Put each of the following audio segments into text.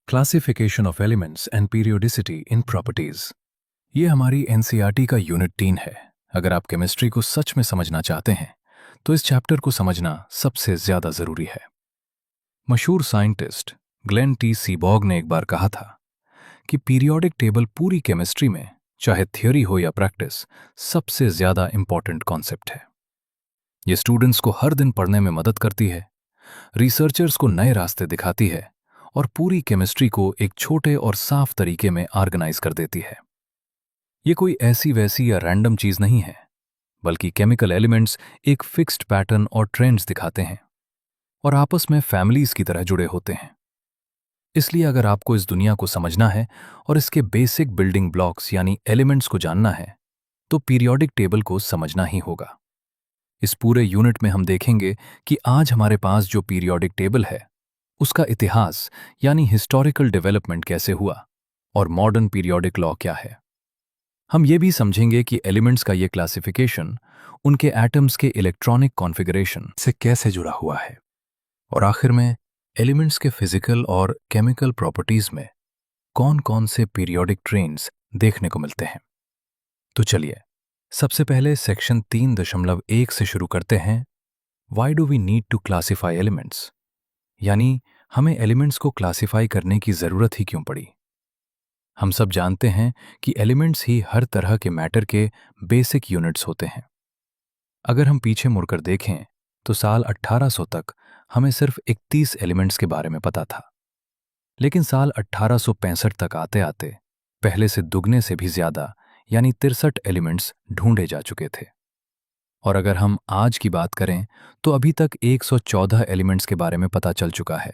Classification of elements and periodicity in properties. ये हमारी NCERT का यूनिट 3 है। अगर आप केमिस्ट्री को सच में समझना चाहते हैं तो इस चैप्टर को समझना सबसे ज्यादा जरूरी है। मशहूर साइंटिस्ट ग्लेन टी सीबॉग ने एक बार कहा था कि पीरियोडिक टेबल पूरी केमिस्ट्री में, चाहे थ्योरी हो या प्रैक्टिस, सबसे ज्यादा इंपॉर्टेंट कॉन्सेप्ट है। ये स्टूडेंट्स को हर दिन पढ़ने में मदद करती है, रिसर्चर्स को नए रास्ते दिखाती है और पूरी केमिस्ट्री को एक छोटे और साफ तरीके में ऑर्गेनाइज कर देती है। ये कोई ऐसी वैसी या रैंडम चीज नहीं है, बल्कि केमिकल एलिमेंट्स एक फिक्स्ड पैटर्न और ट्रेंड्स दिखाते हैं और आपस में फैमिलीज की तरह जुड़े होते हैं। इसलिए अगर आपको इस दुनिया को समझना है और इसके बेसिक बिल्डिंग ब्लॉक्स यानी एलिमेंट्स को जानना है, तो पीरियोडिक टेबल को समझना ही होगा। इस पूरे यूनिट में हम देखेंगे कि आज हमारे पास जो पीरियोडिक टेबल है उसका इतिहास यानी हिस्टोरिकल डेवलपमेंट कैसे हुआ और मॉडर्न पीरियोडिक लॉ क्या है। हम ये भी समझेंगे कि एलिमेंट्स का ये क्लासिफिकेशन उनके एटम्स के इलेक्ट्रॉनिक कॉन्फ़िगरेशन से कैसे जुड़ा हुआ है और आखिर में एलिमेंट्स के फिजिकल और केमिकल प्रॉपर्टीज में कौन कौन से पीरियोडिक ट्रेंड्स देखने को मिलते हैं। तो चलिए सबसे पहले सेक्शन 3.1 से शुरू करते हैं। Why do we need to classify elements, यानी हमें एलिमेंट्स को क्लासिफाई करने की जरूरत ही क्यों पड़ी। हम सब जानते हैं कि एलिमेंट्स ही हर तरह के मैटर के बेसिक यूनिट्स होते हैं। अगर हम पीछे मुड़कर देखें तो साल 1800 तक हमें सिर्फ 31 एलिमेंट्स के बारे में पता था, लेकिन साल 1865 तक आते आते पहले से दुगने से भी ज्यादा यानी 63 एलिमेंट्स ढूंढे जा चुके थे। और अगर हम आज की बात करें तो अभी तक 114 एलिमेंट्स के बारे में पता चल चुका है,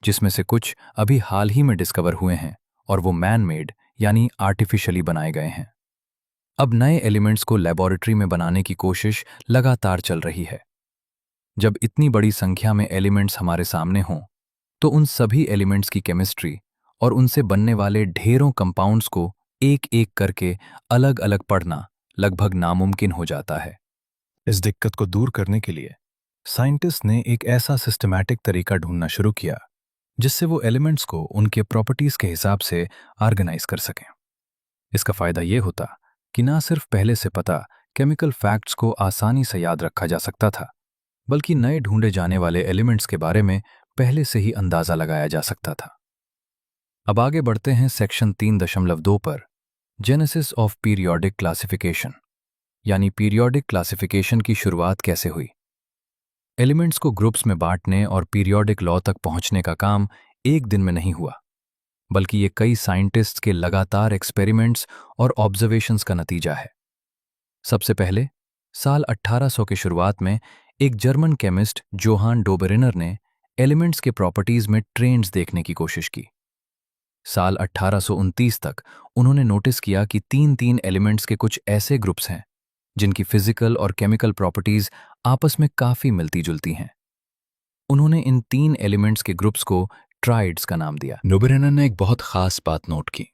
जिसमें से कुछ अभी हाल ही में डिस्कवर हुए हैं और वो मैन मेड यानी आर्टिफिशियली बनाए गए हैं। अब नए एलिमेंट्स को लेबोरेटरी में बनाने की कोशिश लगातार चल रही है। जब इतनी बड़ी संख्या में एलिमेंट्स हमारे सामने हों तो उन सभी एलिमेंट्स की केमिस्ट्री और उनसे बनने वाले ढेरों कंपाउंड्स को एक एक करके अलग अलग पढ़ना लगभग नामुमकिन हो जाता है। इस दिक्कत को दूर करने के लिए साइंटिस्ट ने एक ऐसा सिस्टमैटिक तरीका ढूंढना शुरू किया जिससे वो एलिमेंट्स को उनके प्रॉपर्टीज के हिसाब से ऑर्गेनाइज कर सकें। इसका फायदा ये होता कि ना सिर्फ पहले से पता केमिकल फैक्ट्स को आसानी से याद रखा जा सकता था, बल्कि नए ढूंढे जाने वाले एलिमेंट्स के बारे में पहले से ही अंदाजा लगाया जा सकता था। अब आगे बढ़ते हैं सेक्शन 3.2 पर, जेनेसिस ऑफ पीरियोडिक क्लासिफिकेशन, यानी पीरियोडिक क्लासिफिकेशन की शुरुआत कैसे हुई। एलिमेंट्स को ग्रुप्स में बांटने और पीरियोडिक लॉ तक पहुंचने का काम एक दिन में नहीं हुआ, बल्कि ये कई साइंटिस्ट्स के लगातार एक्सपेरिमेंट्स और ऑब्जर्वेशंस का नतीजा है। सबसे पहले साल 1800 के शुरुआत में एक जर्मन केमिस्ट जोहान डोबेरेनर ने एलिमेंट्स के प्रॉपर्टीज में ट्रेंड्स देखने की कोशिश की। साल 1829 तक उन्होंने नोटिस किया कि 3-3 एलिमेंट्स के कुछ ऐसे ग्रुप्स हैं जिनकी फिजिकल और केमिकल प्रॉपर्टीज आपस में काफी मिलती जुलती हैं। उन्होंने इन 3 एलिमेंट्स के ग्रुप्स को ट्राइड्स का नाम दिया। डोबेरेनर ने एक बहुत खास बात नोट की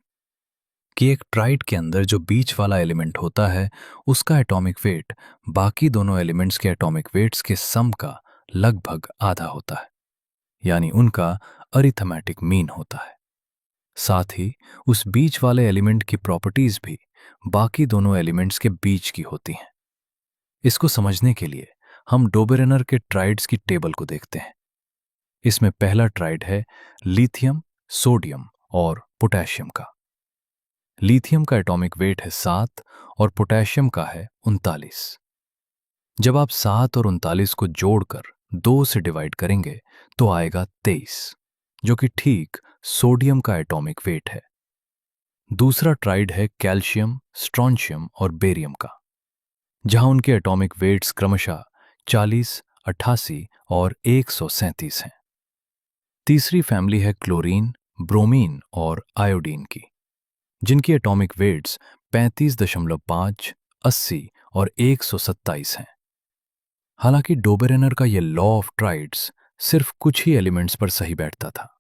कि एक ट्राइड के अंदर जो बीच वाला एलिमेंट होता है उसका एटॉमिक वेट बाकी दोनों एलिमेंट्स के एटॉमिक वेट्स के सम का लगभग आधा होता है, यानी उनका अरिथमेटिक मीन होता है। साथ ही उस बीच वाले एलिमेंट की प्रॉपर्टीज भी बाकी दोनों एलिमेंट्स के बीच की होती हैं। इसको समझने के लिए हम डोबेरेनर के ट्राइड्स की टेबल को देखते हैं। इसमें पहला ट्राइड है लिथियम, सोडियम और पोटेशियम का। लिथियम का एटॉमिक वेट है 7 और पोटेशियम का है 39। जब आप 7 और 39 को जोड़कर 2 से डिवाइड करेंगे तो आएगा 23, जो कि ठीक सोडियम का एटॉमिक वेट है। दूसरा ट्राइड है कैल्शियम, स्ट्रोंशियम और बेरियम का, जहां उनके एटॉमिक वेट्स क्रमशः 40, 88 और 137 हैं। तीसरी फैमिली है क्लोरीन, ब्रोमीन और आयोडीन की, जिनकी एटॉमिक वेट्स 35.5, 80 और 127 हैं। हालांकि डोबेरेनर का यह लॉ ऑफ ट्राइड्स सिर्फ कुछ ही एलिमेंट्स पर सही बैठता था,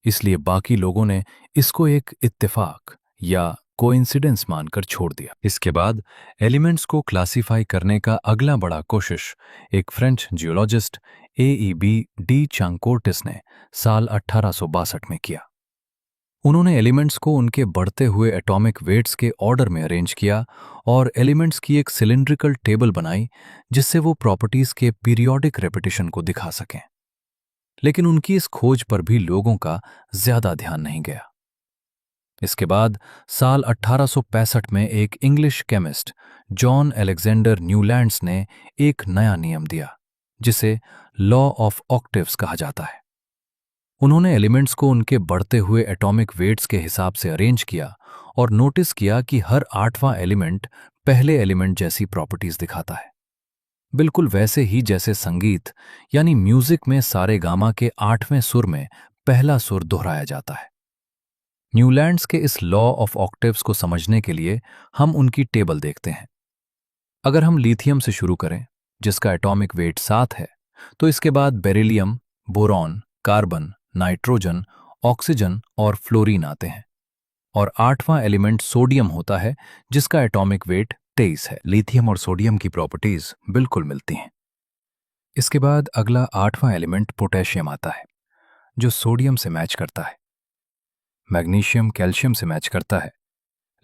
इसलिए बाकी लोगों ने इसको एक इत्तेफाक या कोइंसिडेंस मानकर छोड़ दिया। इसके बाद एलिमेंट्स को क्लासिफाई करने का अगला बड़ा कोशिश एक फ्रेंच जियोलॉजिस्ट AEB डी चांकोर्टिस ने साल 1862 में किया। उन्होंने एलिमेंट्स को उनके बढ़ते हुए एटॉमिक वेट्स के ऑर्डर में अरेंज किया और एलिमेंट्स की एक सिलिंड्रिकल टेबल बनाई जिससे वो प्रॉपर्टीज के पीरियोडिक रेपिटेशन को दिखा सकें। लेकिन उनकी इस खोज पर भी लोगों का ज्यादा ध्यान नहीं गया। इसके बाद साल 1865 में एक English chemist John Alexander Newlands ने एक नया नियम दिया जिसे लॉ ऑफ ऑक्टेव्स कहा जाता है। उन्होंने एलिमेंट्स को उनके बढ़ते हुए एटॉमिक वेट्स के हिसाब से अरेंज किया और नोटिस किया कि हर 8वां एलिमेंट पहले एलिमेंट जैसी प्रॉपर्टीज दिखाता है, बिल्कुल वैसे ही जैसे संगीत यानी म्यूजिक में सारे गामा के 8वें सुर में पहला सुर दोहराया जाता है। न्यूलैंड्स के इस लॉ ऑफ ऑक्टेव्स को समझने के लिए हम उनकी टेबल देखते हैं। अगर हम लिथियम से शुरू करें जिसका एटॉमिक वेट 7 है, तो इसके बाद beryllium, boron, carbon, nitrogen, oxygen और फ्लोरीन आते हैं और 8वां एलिमेंट सोडियम होता है जिसका एटॉमिक वेट 23 है। लिथियम और सोडियम की प्रॉपर्टीज बिल्कुल मिलती हैं। इसके बाद अगला 8वां एलिमेंट पोटेशियम आता है जो सोडियम से मैच करता है। मैग्नीशियम कैल्शियम से मैच करता है,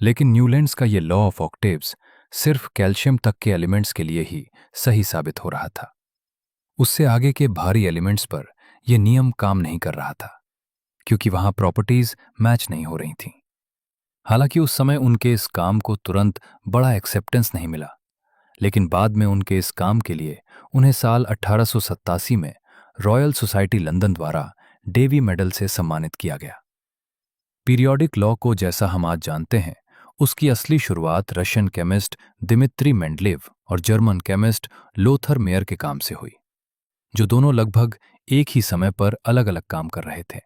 लेकिन न्यूलैंड्स का ये लॉ ऑफ ऑक्टेव्स सिर्फ कैल्शियम तक के एलिमेंट्स के लिए ही सही साबित हो रहा था। उससे आगे के भारी एलिमेंट्स पर यह नियम काम नहीं कर रहा था क्योंकि वहां प्रॉपर्टीज मैच नहीं हो रही थीं। हालांकि उस समय उनके इस काम को तुरंत बड़ा एक्सेप्टेंस नहीं मिला, लेकिन बाद में उनके इस काम के लिए उन्हें साल 1887 में रॉयल सोसाइटी लंदन द्वारा डेवी मेडल से सम्मानित किया गया। पीरियोडिक लॉ को जैसा हम आज जानते हैं, उसकी असली शुरुआत रशियन केमिस्ट दिमित्री मेंडलेव और जर्मन केमिस्ट लोथर मेयर के काम से हुई, जो दोनों लगभग एक ही समय पर अलग अलग काम कर रहे थे।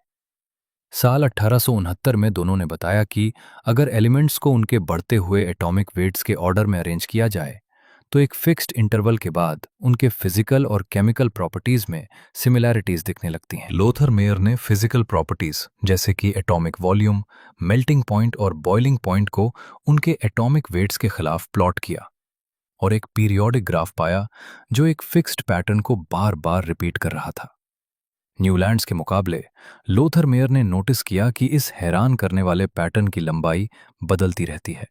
साल 1869 में दोनों ने बताया कि अगर एलिमेंट्स को उनके बढ़ते हुए एटॉमिक वेट्स के ऑर्डर में अरेंज किया जाए तो एक फिक्स्ड इंटरवल के बाद उनके फिजिकल और केमिकल प्रॉपर्टीज में सिमिलैरिटीज दिखने लगती हैं। लोथर मेयर ने फिजिकल प्रॉपर्टीज जैसे कि एटॉमिक वॉल्यूम, मेल्टिंग पॉइंट और बॉइलिंग पॉइंट को उनके एटॉमिक वेट्स के खिलाफ प्लॉट किया और एक पीरियोडिक ग्राफ पाया जो एक फिक्स्ड पैटर्न को बार बार रिपीट कर रहा था। न्यूलैंड्स के मुकाबले लोथर मेयर ने नोटिस किया कि इस हैरान करने वाले पैटर्न की लंबाई बदलती रहती है।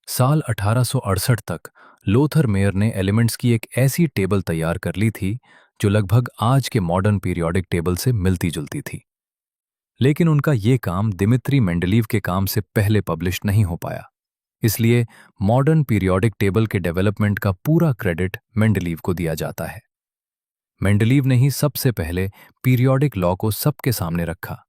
साल 1868 तक लोथर मेयर ने एलिमेंट्स की एक ऐसी टेबल तैयार कर ली थी जो लगभग आज के मॉडर्न पीरियोडिक टेबल से मिलती जुलती थी। लेकिन उनका ये काम दिमित्री मेंडलीव के काम से पहले पब्लिश नहीं हो पाया, इसलिए मॉडर्न पीरियोडिक टेबल के डेवलपमेंट का पूरा क्रेडिट मेंडलीव को दिया जाता है। मेंडलीव ने ही सबसे पहले पीरियोडिक लॉ को सबके सामने रखा,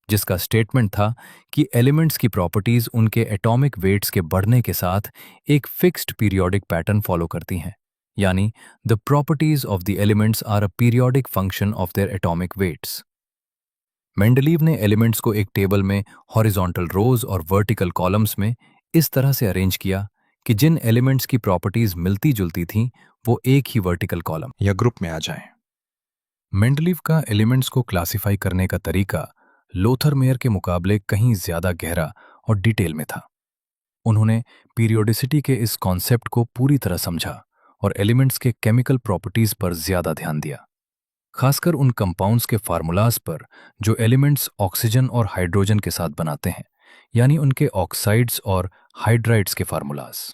जिसका स्टेटमेंट था कि एलिमेंट्स की प्रॉपर्टीज उनके एटॉमिक वेट्स के बढ़ने के साथ एक फिक्स्ड पीरियोडिक पैटर्न फॉलो करती हैं, यानी the properties of the elements are a periodic function of their atomic weights. Mendeleev ने एलिमेंट्स को एक टेबल में हॉरिजॉन्टल रोज और वर्टिकल कॉलम्स में इस तरह से अरेंज किया कि जिन एलिमेंट्स की प्रॉपर्टीज मिलती जुलती थीं वो एक ही वर्टिकल कॉलम या ग्रुप में आ जाएं। मेंडलीव का एलिमेंट्स को क्लासिफाई करने का तरीका लोथर मेयर के मुकाबले कहीं ज्यादा गहरा और डिटेल में था। उन्होंने पीरियोडिसिटी के इस कॉन्सेप्ट को पूरी तरह समझा और एलिमेंट्स के केमिकल प्रॉपर्टीज पर ज्यादा ध्यान दिया, खासकर उन कंपाउंड्स के फार्मूलाज पर जो एलिमेंट्स ऑक्सीजन और हाइड्रोजन के साथ बनाते हैं, यानी उनके ऑक्साइड्स और हाइड्राइड्स के फार्मूलाज।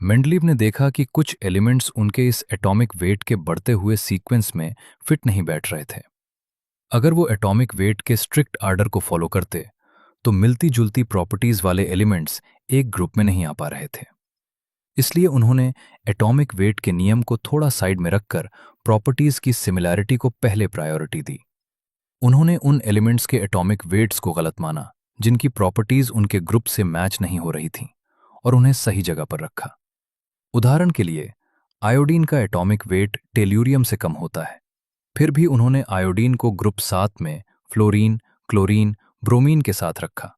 मेंडलीव ने देखा कि कुछ एलिमेंट्स उनके इस एटॉमिक वेट के बढ़ते हुए सीक्वेंस में फिट नहीं बैठ रहे थे। अगर वो एटॉमिक वेट के स्ट्रिक्ट आर्डर को फॉलो करते तो मिलती जुलती प्रॉपर्टीज वाले एलिमेंट्स एक ग्रुप में नहीं आ पा रहे थे। इसलिए उन्होंने एटॉमिक वेट के नियम को थोड़ा साइड में रखकर प्रॉपर्टीज की सिमिलैरिटी को पहले प्रायोरिटी दी। उन्होंने उन एलिमेंट्स के एटॉमिक वेट्स को गलत माना जिनकी प्रॉपर्टीज उनके ग्रुप से मैच नहीं हो रही थीं और उन्हें सही जगह पर रखा। उदाहरण के लिए आयोडीन का एटॉमिक वेट टेल्यूरियम से कम होता है, फिर भी उन्होंने आयोडीन को ग्रुप 7 में फ्लोरीन, क्लोरीन, ब्रोमीन के साथ रखा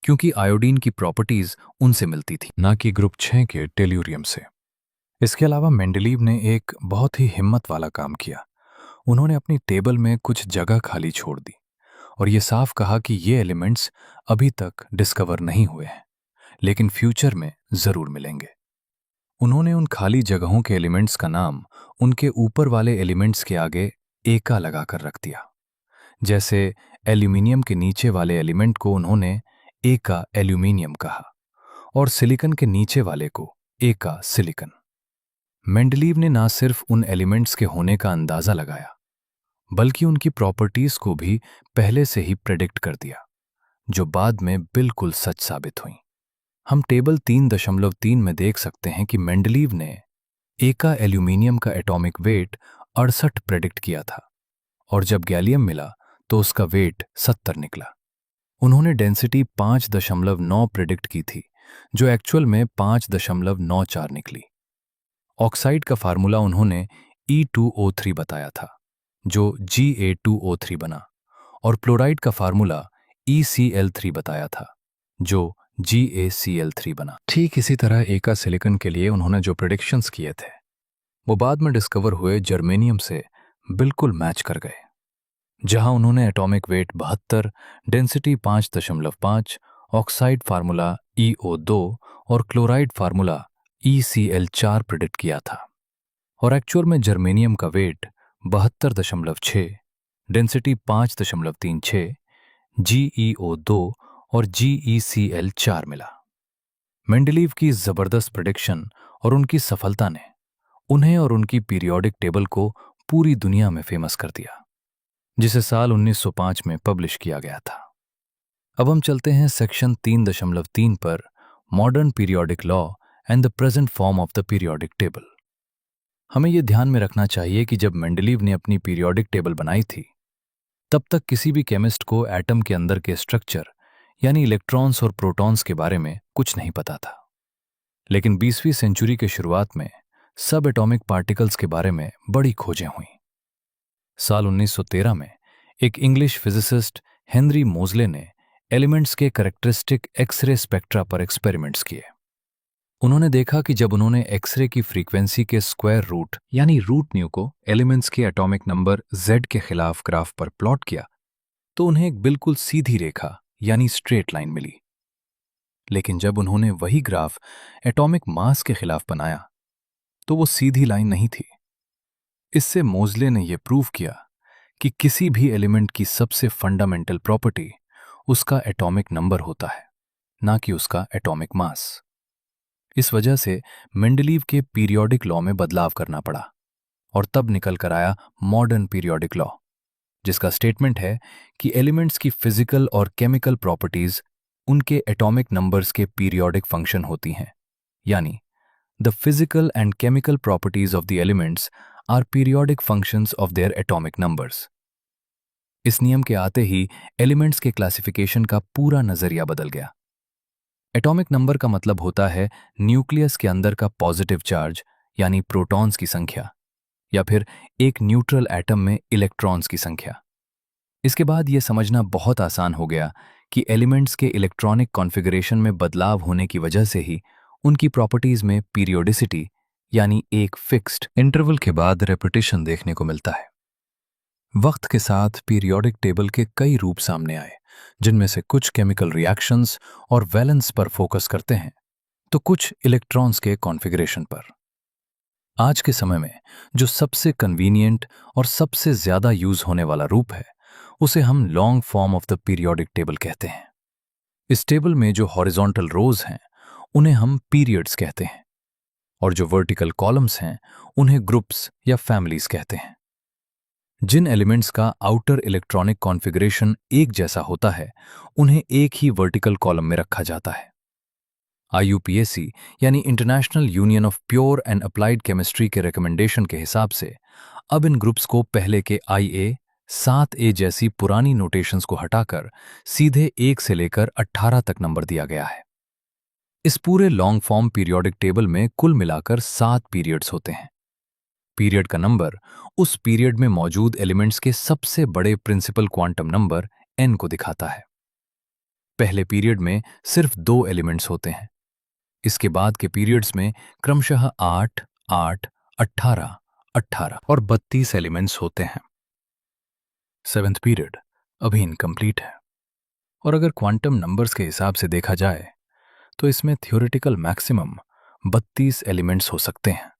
क्योंकि आयोडीन की प्रॉपर्टीज उनसे मिलती थी, ना कि ग्रुप 6 के टेल्यूरियम से। इसके अलावा मेंडलीव ने एक बहुत ही हिम्मत वाला काम किया। उन्होंने अपनी टेबल में कुछ जगह खाली छोड़ दी और ये साफ कहा कि ये एलिमेंट्स अभी तक डिस्कवर नहीं हुए हैं, लेकिन फ्यूचर में जरूर मिलेंगे। उन्होंने उन खाली जगहों के एलिमेंट्स का नाम उनके ऊपर वाले एलिमेंट्स के आगे एका लगाकर रख दिया, जैसे एल्यूमिनियम के नीचे वाले एलिमेंट को उन्होंने एका एल्यूमिनियम कहा और सिलिकॉन के नीचे वाले को एका सिलिकॉन। मेंडलीव ने ना सिर्फ उन एलिमेंट्स के होने का अंदाजा लगाया, बल्कि उनकी प्रॉपर्टीज को भी पहले से ही प्रेडिक्ट कर दिया, जो बाद में बिल्कुल सच साबित हुई। हम टेबल 3.3 में देख सकते हैं कि मेंडलीव ने एका एल्यूमिनियम का एटॉमिक वेट 68 प्रेडिक्ट किया था और जब गैलियम मिला तो उसका वेट 70 निकला। उन्होंने डेंसिटी 5.9 प्रेडिक्ट की थी, जो एक्चुअल में 5.94 निकली। ऑक्साइड का फार्मूला उन्होंने E2O3 बताया था, जो Ga2O3 बना, और फ्लोराइड का फार्मूला ECl3 बताया था, जो GaCl3 बना। ठीक इसी तरह एका सिलिकॉन के लिए उन्होंने जो प्रेडिक्शंस किए थे वो बाद में डिस्कवर हुए जर्मेनियम से बिल्कुल मैच कर गए। जहां उन्होंने atomic weight 72, density 5.5, oxide formula EO2 और क्लोराइड फार्मूला ECl4 प्रेडिक्ट किया था, और एक्चुअल में जर्मेनियम का वेट 72.6, डेंसिटी 5.36, GeO2 और GeCl4 मिला। मेंडलीव की जबरदस्त प्रेडिक्शन और उनकी सफलता ने उन्हें और उनकी पीरियोडिक टेबल को पूरी दुनिया में फेमस कर दिया, जिसे साल 1905 में पब्लिश किया गया था। अब हम चलते हैं सेक्शन 3.3 पर, modern periodic law and the present form of the periodic table. हमें यह ध्यान में रखना चाहिए कि जब मेंडलीव ने अपनी पीरियोडिक टेबल बनाई थी, तब तक किसी भी केमिस्ट को एटम के अंदर के स्ट्रक्चर यानी इलेक्ट्रॉन्स और प्रोटॉन्स के बारे में कुछ नहीं पता था। लेकिन 20वीं सेंचुरी के शुरुआत में सब एटॉमिक पार्टिकल्स के बारे में बड़ी खोजें हुई। साल 1913 में एक इंग्लिश फिजिसिस्ट हेनरी मोजले ने एलिमेंट्स के कैरेक्टरिस्टिक एक्सरे स्पेक्ट्रा पर एक्सपेरिमेंट्स किए। उन्होंने देखा कि जब उन्होंने एक्सरे की फ्रीक्वेंसी के स्क्वायर रूट यानी रूट न्यू को एलिमेंट्स के एटॉमिक नंबर Z के खिलाफ ग्राफ पर प्लॉट किया, तो उन्हें एक बिल्कुल सीधी रेखा यानी स्ट्रेट लाइन मिली। लेकिन जब उन्होंने वही ग्राफ एटॉमिक मास के खिलाफ बनाया, तो वो सीधी लाइन नहीं थी। इससे मोजले ने यह प्रूव किया कि किसी भी एलिमेंट की सबसे फंडामेंटल प्रॉपर्टी उसका एटॉमिक नंबर होता है, ना कि उसका एटॉमिक मास। इस वजह से मेंडलीव के पीरियोडिक लॉ में बदलाव करना पड़ा और तब निकल कर आया मॉडर्न पीरियोडिक लॉ, जिसका स्टेटमेंट है कि एलिमेंट्स की फिजिकल और केमिकल प्रॉपर्टीज उनके एटॉमिक नंबर्स के पीरियोडिक फंक्शन होती हैं, यानी the physical and chemical properties of the elements are periodic functions of their atomic numbers. इस नियम के आते ही एलिमेंट्स के क्लासिफिकेशन का पूरा नजरिया बदल गया। एटॉमिक नंबर का मतलब होता है न्यूक्लियस के अंदर का पॉजिटिव चार्ज यानी प्रोटॉन्स की संख्या, या फिर एक न्यूट्रल एटम में इलेक्ट्रॉन्स की संख्या। इसके बाद यह समझना बहुत आसान हो गया कि एलिमेंट्स के इलेक्ट्रॉनिक कॉन्फ़िगरेशन में बदलाव होने की वजह से ही उनकी प्रॉपर्टीज में पीरियोडिसिटी यानी एक फिक्स्ड इंटरवल के बाद रेपिटेशन देखने को मिलता है। वक्त के साथ पीरियोडिक टेबल के कई रूप सामने आए, जिनमें से कुछ केमिकल रिएक्शंस और वैलेंस पर फोकस करते हैं, तो कुछ इलेक्ट्रॉन्स के कॉन्फ़िगरेशन पर। आज के समय में जो सबसे कन्वीनियंट और सबसे ज्यादा यूज होने वाला रूप है, उसे हम long form of the periodic table कहते हैं। इस टेबल में जो हॉरिजॉन्टल रोज हैं उन्हें हम पीरियड्स कहते हैं, और जो वर्टिकल कॉलम्स हैं उन्हें ग्रुप्स या फैमिलीज कहते हैं। जिन एलिमेंट्स का आउटर इलेक्ट्रॉनिक कॉन्फ़िगरेशन एक जैसा होता है, उन्हें एक ही वर्टिकल कॉलम में रखा जाता है। IUPAC यानी international union of pure and applied chemistry के रिकमेंडेशन के हिसाब से अब इन ग्रुप्स को पहले के IA, 7A जैसी पुरानी नोटेशंस को हटाकर सीधे 1 से लेकर 18 तक नंबर दिया गया है। इस पूरे लॉन्ग फॉर्म पीरियोडिक टेबल में कुल मिलाकर 7 पीरियड्स होते हैं। पीरियड का नंबर उस पीरियड में मौजूद एलिमेंट्स के सबसे बड़े प्रिंसिपल क्वांटम नंबर n को दिखाता है। पहले पीरियड में सिर्फ 2 एलिमेंट्स होते हैं। इसके बाद के पीरियड्स में क्रमशः 8, 8, 18, 18 और 32 एलिमेंट्स होते हैं। 7th पीरियड अभी इनकम्प्लीट है, और अगर क्वांटम नंबर्स के हिसाब से देखा जाए तो इसमें थ्योरेटिकल मैक्सिमम 32 एलिमेंट्स हो सकते हैं।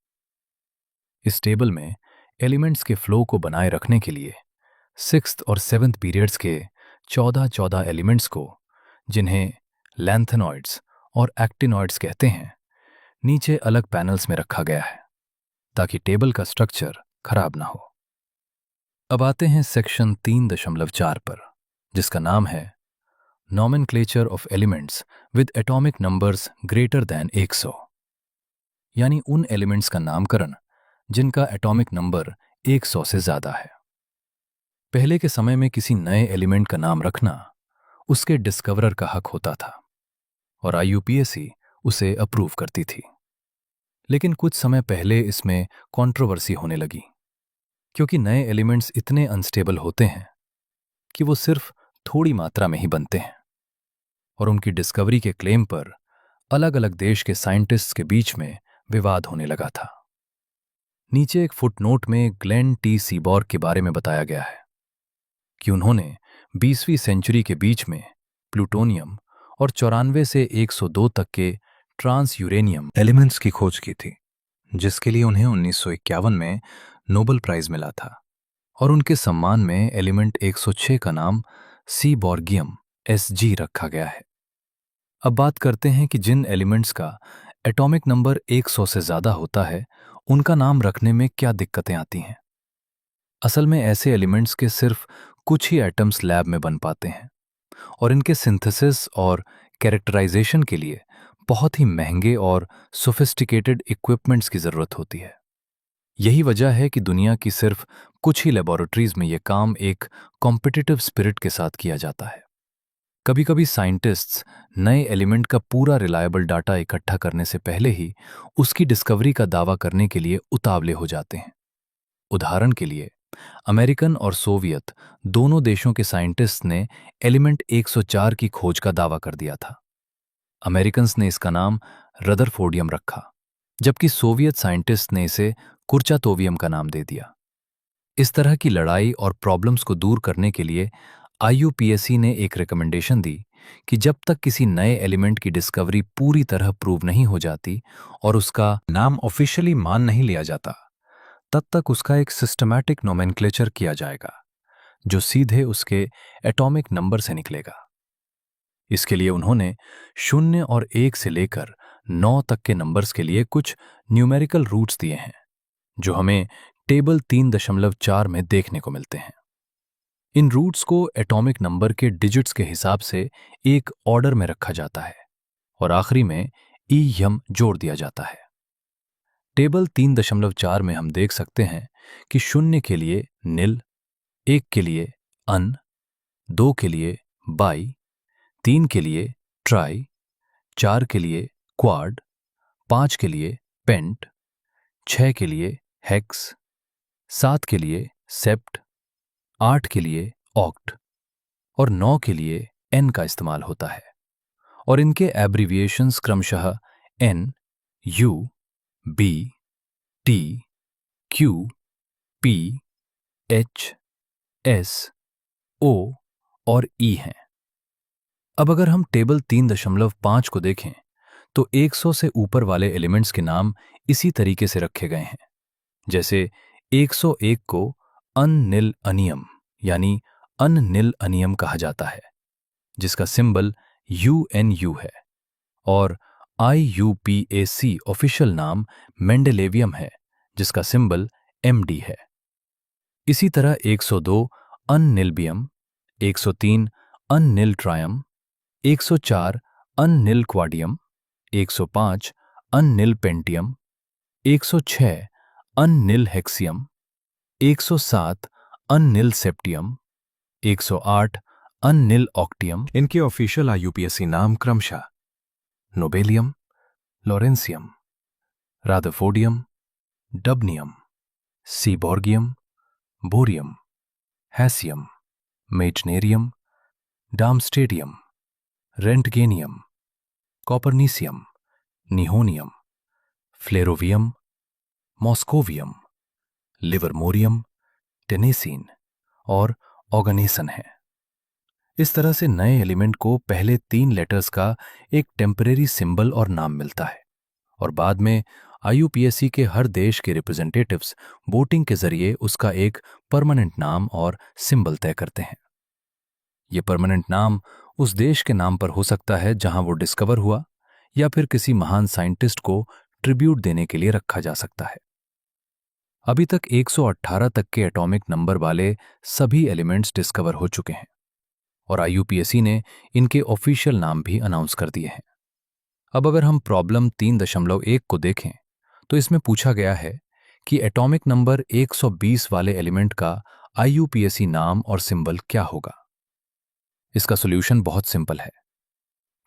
इस टेबल में एलिमेंट्स के फ्लो को बनाए रखने के लिए 6th और 7th पीरियड्स के 14 एलिमेंट्स को, जिन्हें लैंथेनॉइड्स और एक्टिनॉइड्स कहते हैं, नीचे अलग पैनल्स में रखा गया है ताकि टेबल का स्ट्रक्चर खराब ना हो। अब आते हैं सेक्शन 3.4 पर, जिसका नाम है nomenclature of elements with atomic numbers greater than 100, यानी उन एलिमेंट्स का नामकरण जिनका एटॉमिक नंबर 100 से ज्यादा है। पहले के समय में किसी नए एलिमेंट का नाम रखना उसके डिस्कवरर का हक होता था और IUPAC उसे अप्रूव करती थी। लेकिन कुछ समय पहले इसमें कंट्रोवर्सी होने लगी, क्योंकि नए एलिमेंट्स इतने अनस्टेबल होते हैं कि वो सिर्फ थोड़ी मात्रा में ही बनते हैं, और उनकी डिस्कवरी के क्लेम पर अलग अलग देश के साइंटिस्ट्स के बीच में विवाद होने लगा था। नीचे एक फुटनोट में ग्लेन टी सीबॉर्ग के बारे में बताया गया है कि उन्होंने 20वीं सेंचुरी के बीच में प्लूटोनियम और 94 से 102 तक के ट्रांस यूरेनियम एलिमेंट्स की खोज की थी, जिसके लिए उन्हें 1951 में नोबेल प्राइज मिला था, और उनके सम्मान में एलिमेंट 106 का नाम सीबॉर्गियम SG रखा गया है। अब बात करते हैं कि जिन एलिमेंट्स का एटॉमिक नंबर 100 से ज्यादा होता है, उनका नाम रखने में क्या दिक्कतें आती हैं। असल में ऐसे एलिमेंट्स के सिर्फ कुछ ही एटम्स लैब में बन पाते हैं, और इनके सिंथेसिस और कैरेक्टराइजेशन के लिए बहुत ही महंगे और सोफिस्टिकेटेड इक्विपमेंट्स की जरूरत होती है। यही वजह है कि दुनिया की सिर्फ कुछ ही लेबोरेटरीज में यह काम एक कॉम्पिटिटिव स्पिरिट के साथ किया जाता है। कभी कभी साइंटिस्ट्स नए एलिमेंट का पूरा रिलायबल डाटा इकट्ठा करने से पहले ही उसकी डिस्कवरी का दावा करने के लिए उतावले हो जाते हैं। उदाहरण के लिए, अमेरिकन और सोवियत दोनों देशों के साइंटिस्ट ने एलिमेंट 104 की खोज का दावा कर दिया था। अमेरिकन्स ने इसका नाम रदरफोर्डियम रखा, जबकि सोवियत साइंटिस्ट ने इसे कुर्चातोवियम का नाम दे दिया। इस तरह की लड़ाई और प्रॉब्लम्स को दूर करने के लिए IUPAC ने एक रिकमेंडेशन दी कि जब तक किसी नए एलिमेंट की डिस्कवरी पूरी तरह प्रूव नहीं हो जाती और उसका नाम ऑफिशियली मान नहीं लिया जाता, तब तक उसका एक सिस्टमैटिक नोमेनक्लेचर किया जाएगा जो सीधे उसके एटॉमिक नंबर से निकलेगा। इसके लिए उन्होंने 0 और 1 से लेकर 9 तक के नंबर्स के लिए कुछ न्यूमेरिकल रूट्स दिए हैं, जो हमें टेबल 3.4 में देखने को मिलते हैं। इन रूट्स को एटॉमिक नंबर के डिजिट्स के हिसाब से एक ऑर्डर में रखा जाता है और आखिरी में EM जोड़ दिया जाता है। टेबल 3.4 में हम देख सकते हैं कि 0 के लिए निल, 1 के लिए अन, 2 के लिए बाई, 3 के लिए ट्राई, 4 के लिए क्वाड, 5 के लिए पेंट, 6 के लिए हेक्स, 7 के लिए सेप्ट, 8 के लिए ऑक्ट और 9 के लिए N का इस्तेमाल होता है, और इनके एब्रिविएशंस क्रमशः N, U, B, T, Q, P, H, S, O और E हैं। अब अगर हम टेबल 3.5 को देखें तो 100 से ऊपर वाले एलिमेंट्स के नाम इसी तरीके से रखे गए हैं, जैसे 101 को अननिल अनियम यानी अननिल अनियम कहा जाता है, जिसका सिंबल UNU है, और IUPAC ऑफिशियल नाम मेंडेलेवियम है, जिसका सिंबल MD है। इसी तरह 102 अननिल्बियम, 103 अननिल ट्रायम, 104 अननिल क्वाडियम, 105 अननिल पेंटियम, 106 अननिल हेक्सियम, 107 अननिल सेप्टियम, 108 अननिल ऑक्टियम। इनके ऑफिशियल IUPAC नाम क्रमशः nobelium, lawrencium, rutherfordium, dubnium, seaborgium, bohrium, hassium, meitnerium, darmstadtium, roentgenium, copernicium, nihonium, flerovium, moscovium, livermorium, tennessine और ऑर्गनेसन है। इस तरह से नए एलिमेंट को पहले 3 लेटर्स का एक टेम्परेरी सिंबल और नाम मिलता है, और बाद में IUPAC के हर देश के रिप्रेजेंटेटिव्स वोटिंग के जरिए उसका एक परमानेंट नाम और सिंबल तय करते हैं। ये परमानेंट नाम उस देश के नाम पर हो सकता है जहां वो डिस्कवर हुआ, या फिर किसी महान साइंटिस्ट को ट्रिब्यूट देने के लिए रखा जा सकता है। अभी तक 118 तक के एटॉमिक नंबर वाले सभी एलिमेंट्स डिस्कवर हो चुके हैं और आईयूपीएसी ने इनके ऑफिशियल नाम भी अनाउंस कर दिए हैं। अब अगर हम प्रॉब्लम 3.1 को देखें तो इसमें पूछा गया है कि एटॉमिक नंबर 120 वाले एलिमेंट का आईयूपीएसी नाम और सिंबल क्या होगा। इसका सॉल्यूशन बहुत सिंपल है।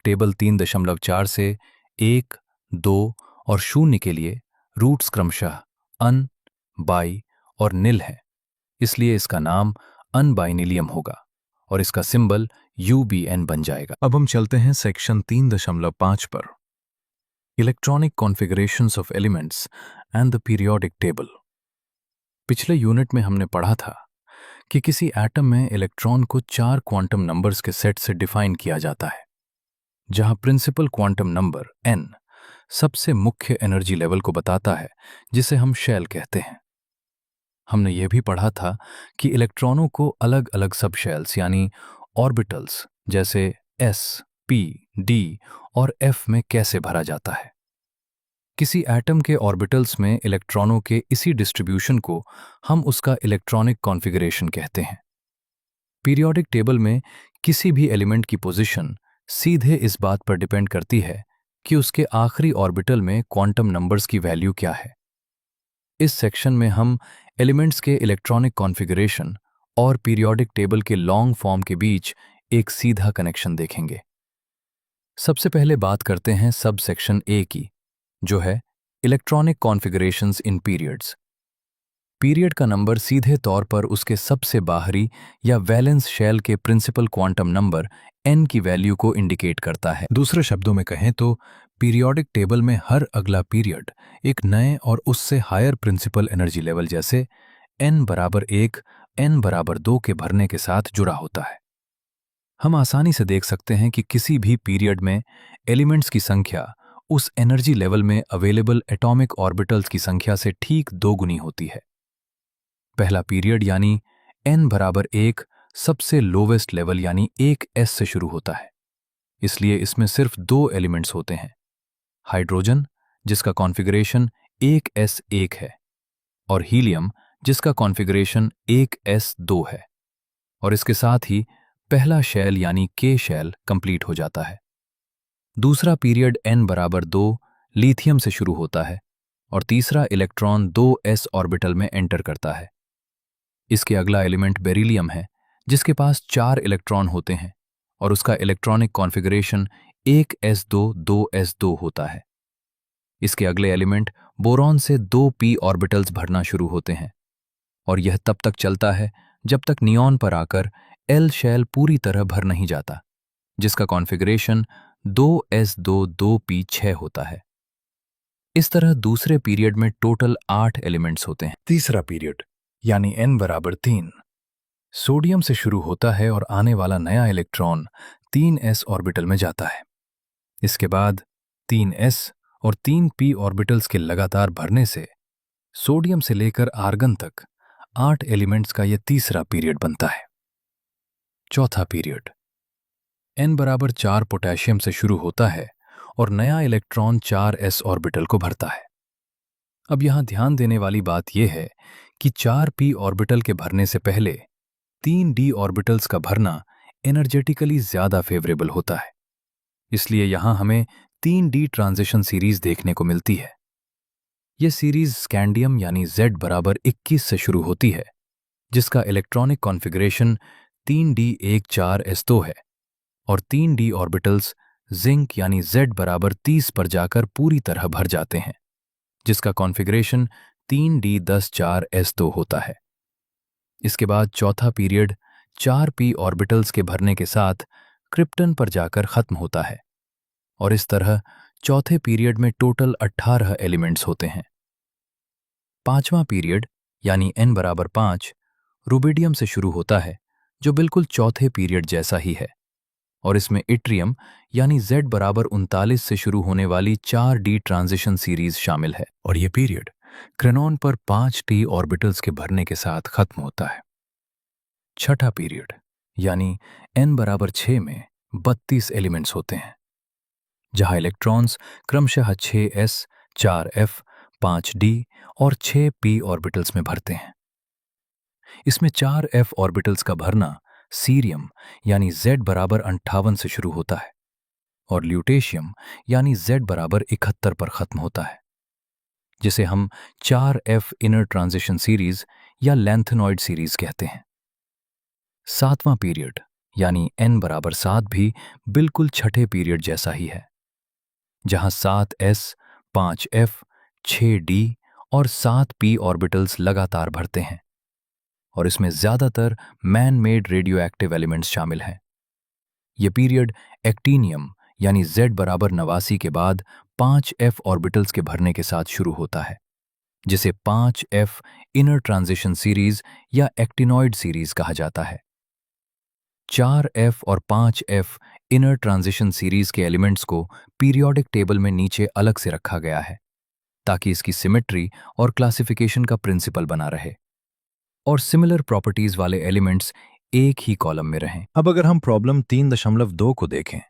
टेबल 3.4 से 1, 2 और 0 के लिए रूट्स क्रमशः अन, बाई और निल है, इसलिए इसका नाम अनबाइनिलियम होगा और इसका सिंबल UBN बन जाएगा। अब हम चलते हैं सेक्शन 3.5 पर, electronic configurations of elements and the periodic table. पिछले यूनिट में हमने पढ़ा था कि किसी एटम में इलेक्ट्रॉन को 4 क्वांटम नंबर्स के सेट से डिफाइन किया जाता है, जहां प्रिंसिपल क्वांटम नंबर n सबसे मुख्य एनर्जी लेवल को बताता है, जिसे हम शेल कहते हैं। हमने यह भी पढ़ा था कि इलेक्ट्रॉनों को अलग अलग सब शेल्स यानी ऑर्बिटल्स जैसे s, p, d और f में कैसे भरा जाता है। किसी एटम के ऑर्बिटल्स में इलेक्ट्रॉनों के इसी डिस्ट्रीब्यूशन को हम उसका इलेक्ट्रॉनिक कॉन्फ़िगरेशन कहते हैं। पीरियोडिक टेबल में किसी भी एलिमेंट की पोजीशन सीधे इस बात पर डिपेंड करती है कि उसके आखिरी ऑर्बिटल में क्वांटम नंबर्स की वैल्यू क्या है। इस सेक्शन में हम एलिमेंट्स के इलेक्ट्रॉनिक कॉन्फ़िगरेशन और पीरियोडिक टेबल के लॉन्ग फॉर्म के बीच एक सीधा कनेक्शन देखेंगे। सबसे पहले बात करते हैं सब सेक्शन ए की, जो है इलेक्ट्रॉनिक कॉन्फ़िगरेशंस इन पीरियड्स। पीरियड का नंबर सीधे तौर पर उसके सबसे बाहरी या वैलेंस शेल के प्रिंसिपल क्वांटम नंबर n की वैल्यू को इंडिकेट करता है। दूसरे शब्दों में कहें तो पीरियोडिक टेबल में हर अगला पीरियड एक नए और उससे हायर प्रिंसिपल एनर्जी लेवल जैसे n बराबर 1, n बराबर 2 के भरने के साथ जुड़ा होता है। हम आसानी से देख सकते हैं कि किसी भी पीरियड में एलिमेंट्स की संख्या उस एनर्जी लेवल में अवेलेबल एटॉमिक ऑर्बिटल्स की संख्या से ठीक 2 गुनी होती है। पहला पीरियड यानी n बराबर 1 सबसे लोवेस्ट लेवल यानी 1s से शुरू होता है, इसलिए इसमें सिर्फ 2 एलिमेंट्स होते हैं, हाइड्रोजन जिसका कॉन्फ़िगरेशन 1s1 है और हीलियम जिसका कॉन्फ़िगरेशन 1s2 है, और इसके साथ ही पहला शेल यानी k शेल कंप्लीट हो जाता है। दूसरा पीरियड n बराबर 2 लिथियम से शुरू होता है और तीसरा इलेक्ट्रॉन 2s ऑर्बिटल में एंटर करता है। इसके अगला एलिमेंट बेरिलियम है जिसके पास 4 इलेक्ट्रॉन होते हैं और उसका इलेक्ट्रॉनिक कॉन्फ़िगरेशन 1s2 2s2 होता है। इसके अगले एलिमेंट बोरॉन से 2p ऑर्बिटल्स भरना शुरू होते हैं और यह तब तक चलता है जब तक नियॉन पर आकर l शेल पूरी तरह भर नहीं जाता, जिसका कॉन्फ़िगरेशन 2s2 2p6 होता है। इस तरह दूसरे पीरियड में टोटल 8 एलिमेंट्स होते हैं। तीसरा पीरियड यानी n बराबर 3 सोडियम से शुरू होता है और आने वाला नया इलेक्ट्रॉन 3s ऑर्बिटल में जाता है। इसके बाद 3s और 3p ऑर्बिटल्स के लगातार भरने से सोडियम से लेकर आर्गन तक 8 एलिमेंट्स का यह तीसरा पीरियड बनता है। चौथा पीरियड n बराबर 4 पोटेशियम से शुरू होता है और नया इलेक्ट्रॉन 4s ऑर्बिटल को भरता है। अब यहां ध्यान देने वाली बात यह है कि 4p ऑर्बिटल के भरने से पहले 3d ऑर्बिटल्स का भरना एनर्जेटिकली ज्यादा फेवरेबल होता है, इसलिए यहां हमें 3d ट्रांजिशन सीरीज देखने को मिलती है। यह सीरीज स्कैंडियम यानी Z बराबर 21 से शुरू होती है, जिसका इलेक्ट्रॉनिक कॉन्फ़िगरेशन 3d14s2 है और 3d ऑर्बिटल्स जिंक यानी Z बराबर 30 पर जाकर पूरी तरह भर जाते हैं, जिसका कॉन्फ़िगरेशन 3d10 होता है। इसके बाद चौथा पीरियड 4p ऑर्बिटल्स के भरने के साथ क्रिप्टन पर जाकर खत्म होता है और इस तरह चौथे पीरियड में टोटल 18 एलिमेंट्स होते हैं। पांचवां पीरियड यानी n बराबर 5 रुबिडियम से शुरू होता है, जो बिल्कुल चौथे पीरियड जैसा ही है, और इसमें इट्रियम यानी Z बराबर 39 से शुरू होने वाली 4d ट्रांजिशन सीरीज शामिल है और यह पीरियड क्रेनॉन पर 5d ऑर्बिटल्स के भरने के साथ खत्म होता है। छठा पीरियड यानी n बराबर 6 में 32 एलिमेंट्स होते हैं, जहां इलेक्ट्रॉन्स क्रमशः 6s, 4f, 5d और 6p ऑर्बिटल्स में भरते हैं। इसमें 4f ऑर्बिटल्स का भरना सीरियम यानी Z बराबर 58 से शुरू होता है और ल्यूटेशियम यानी Z बराबर 71 पर खत्म होता है, जिसे हम 4f इनर ट्रांजिशन सीरीज या लैंथेनॉइड सीरीज कहते हैं। सातवां पीरियड यानी n बराबर 7 भी बिल्कुल छठे पीरियड जैसा ही है, जहां 7s, 5f, 6d और 7p ऑर्बिटल्स लगातार भरते हैं और इसमें ज्यादातर man made radio active elements शामिल हैं। यह पीरियड एक्टीनियम यानी Z बराबर 89 के बाद 5f ऑर्बिटल्स के भरने के साथ शुरू होता है, जिसे 5f इनर ट्रांजिशन सीरीज या एक्टिनॉइड सीरीज कहा जाता है। 4f और 5f इनर ट्रांजिशन सीरीज के एलिमेंट्स को पीरियोडिक टेबल में नीचे अलग से रखा गया है ताकि इसकी सिमेट्री और क्लासिफिकेशन का प्रिंसिपल बना रहे और सिमिलर प्रॉपर्टीज वाले एलिमेंट्स एक ही कॉलम में रहें। अब अगर हम प्रॉब्लम 3.2 को देखें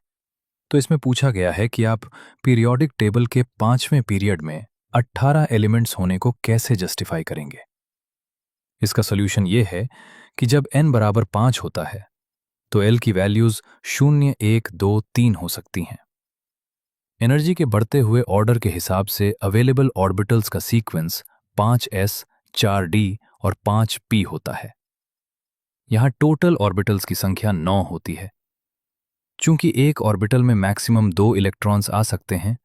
तो इसमें पूछा गया है कि आप पीरियोडिक टेबल के 5वें पीरियड में 18 एलिमेंट्स होने को कैसे जस्टिफाई करेंगे। इसका सॉल्यूशन ये है कि जब n बराबर 5 होता है तो L की वैल्यूज 0, 1, 2, 3 हो सकती हैं। एनर्जी के बढ़ते हुए ऑर्डर के हिसाब से अवेलेबल ऑर्बिटल्स का सीक्वेंस 5s, 4d और 5p होता है। यहां टोटल ऑर्बिटल्स की संख्या 9 होती है। चूंकि एक ऑर्बिटल में मैक्सिमम 2 इलेक्ट्रॉन्स आ सकते हैं,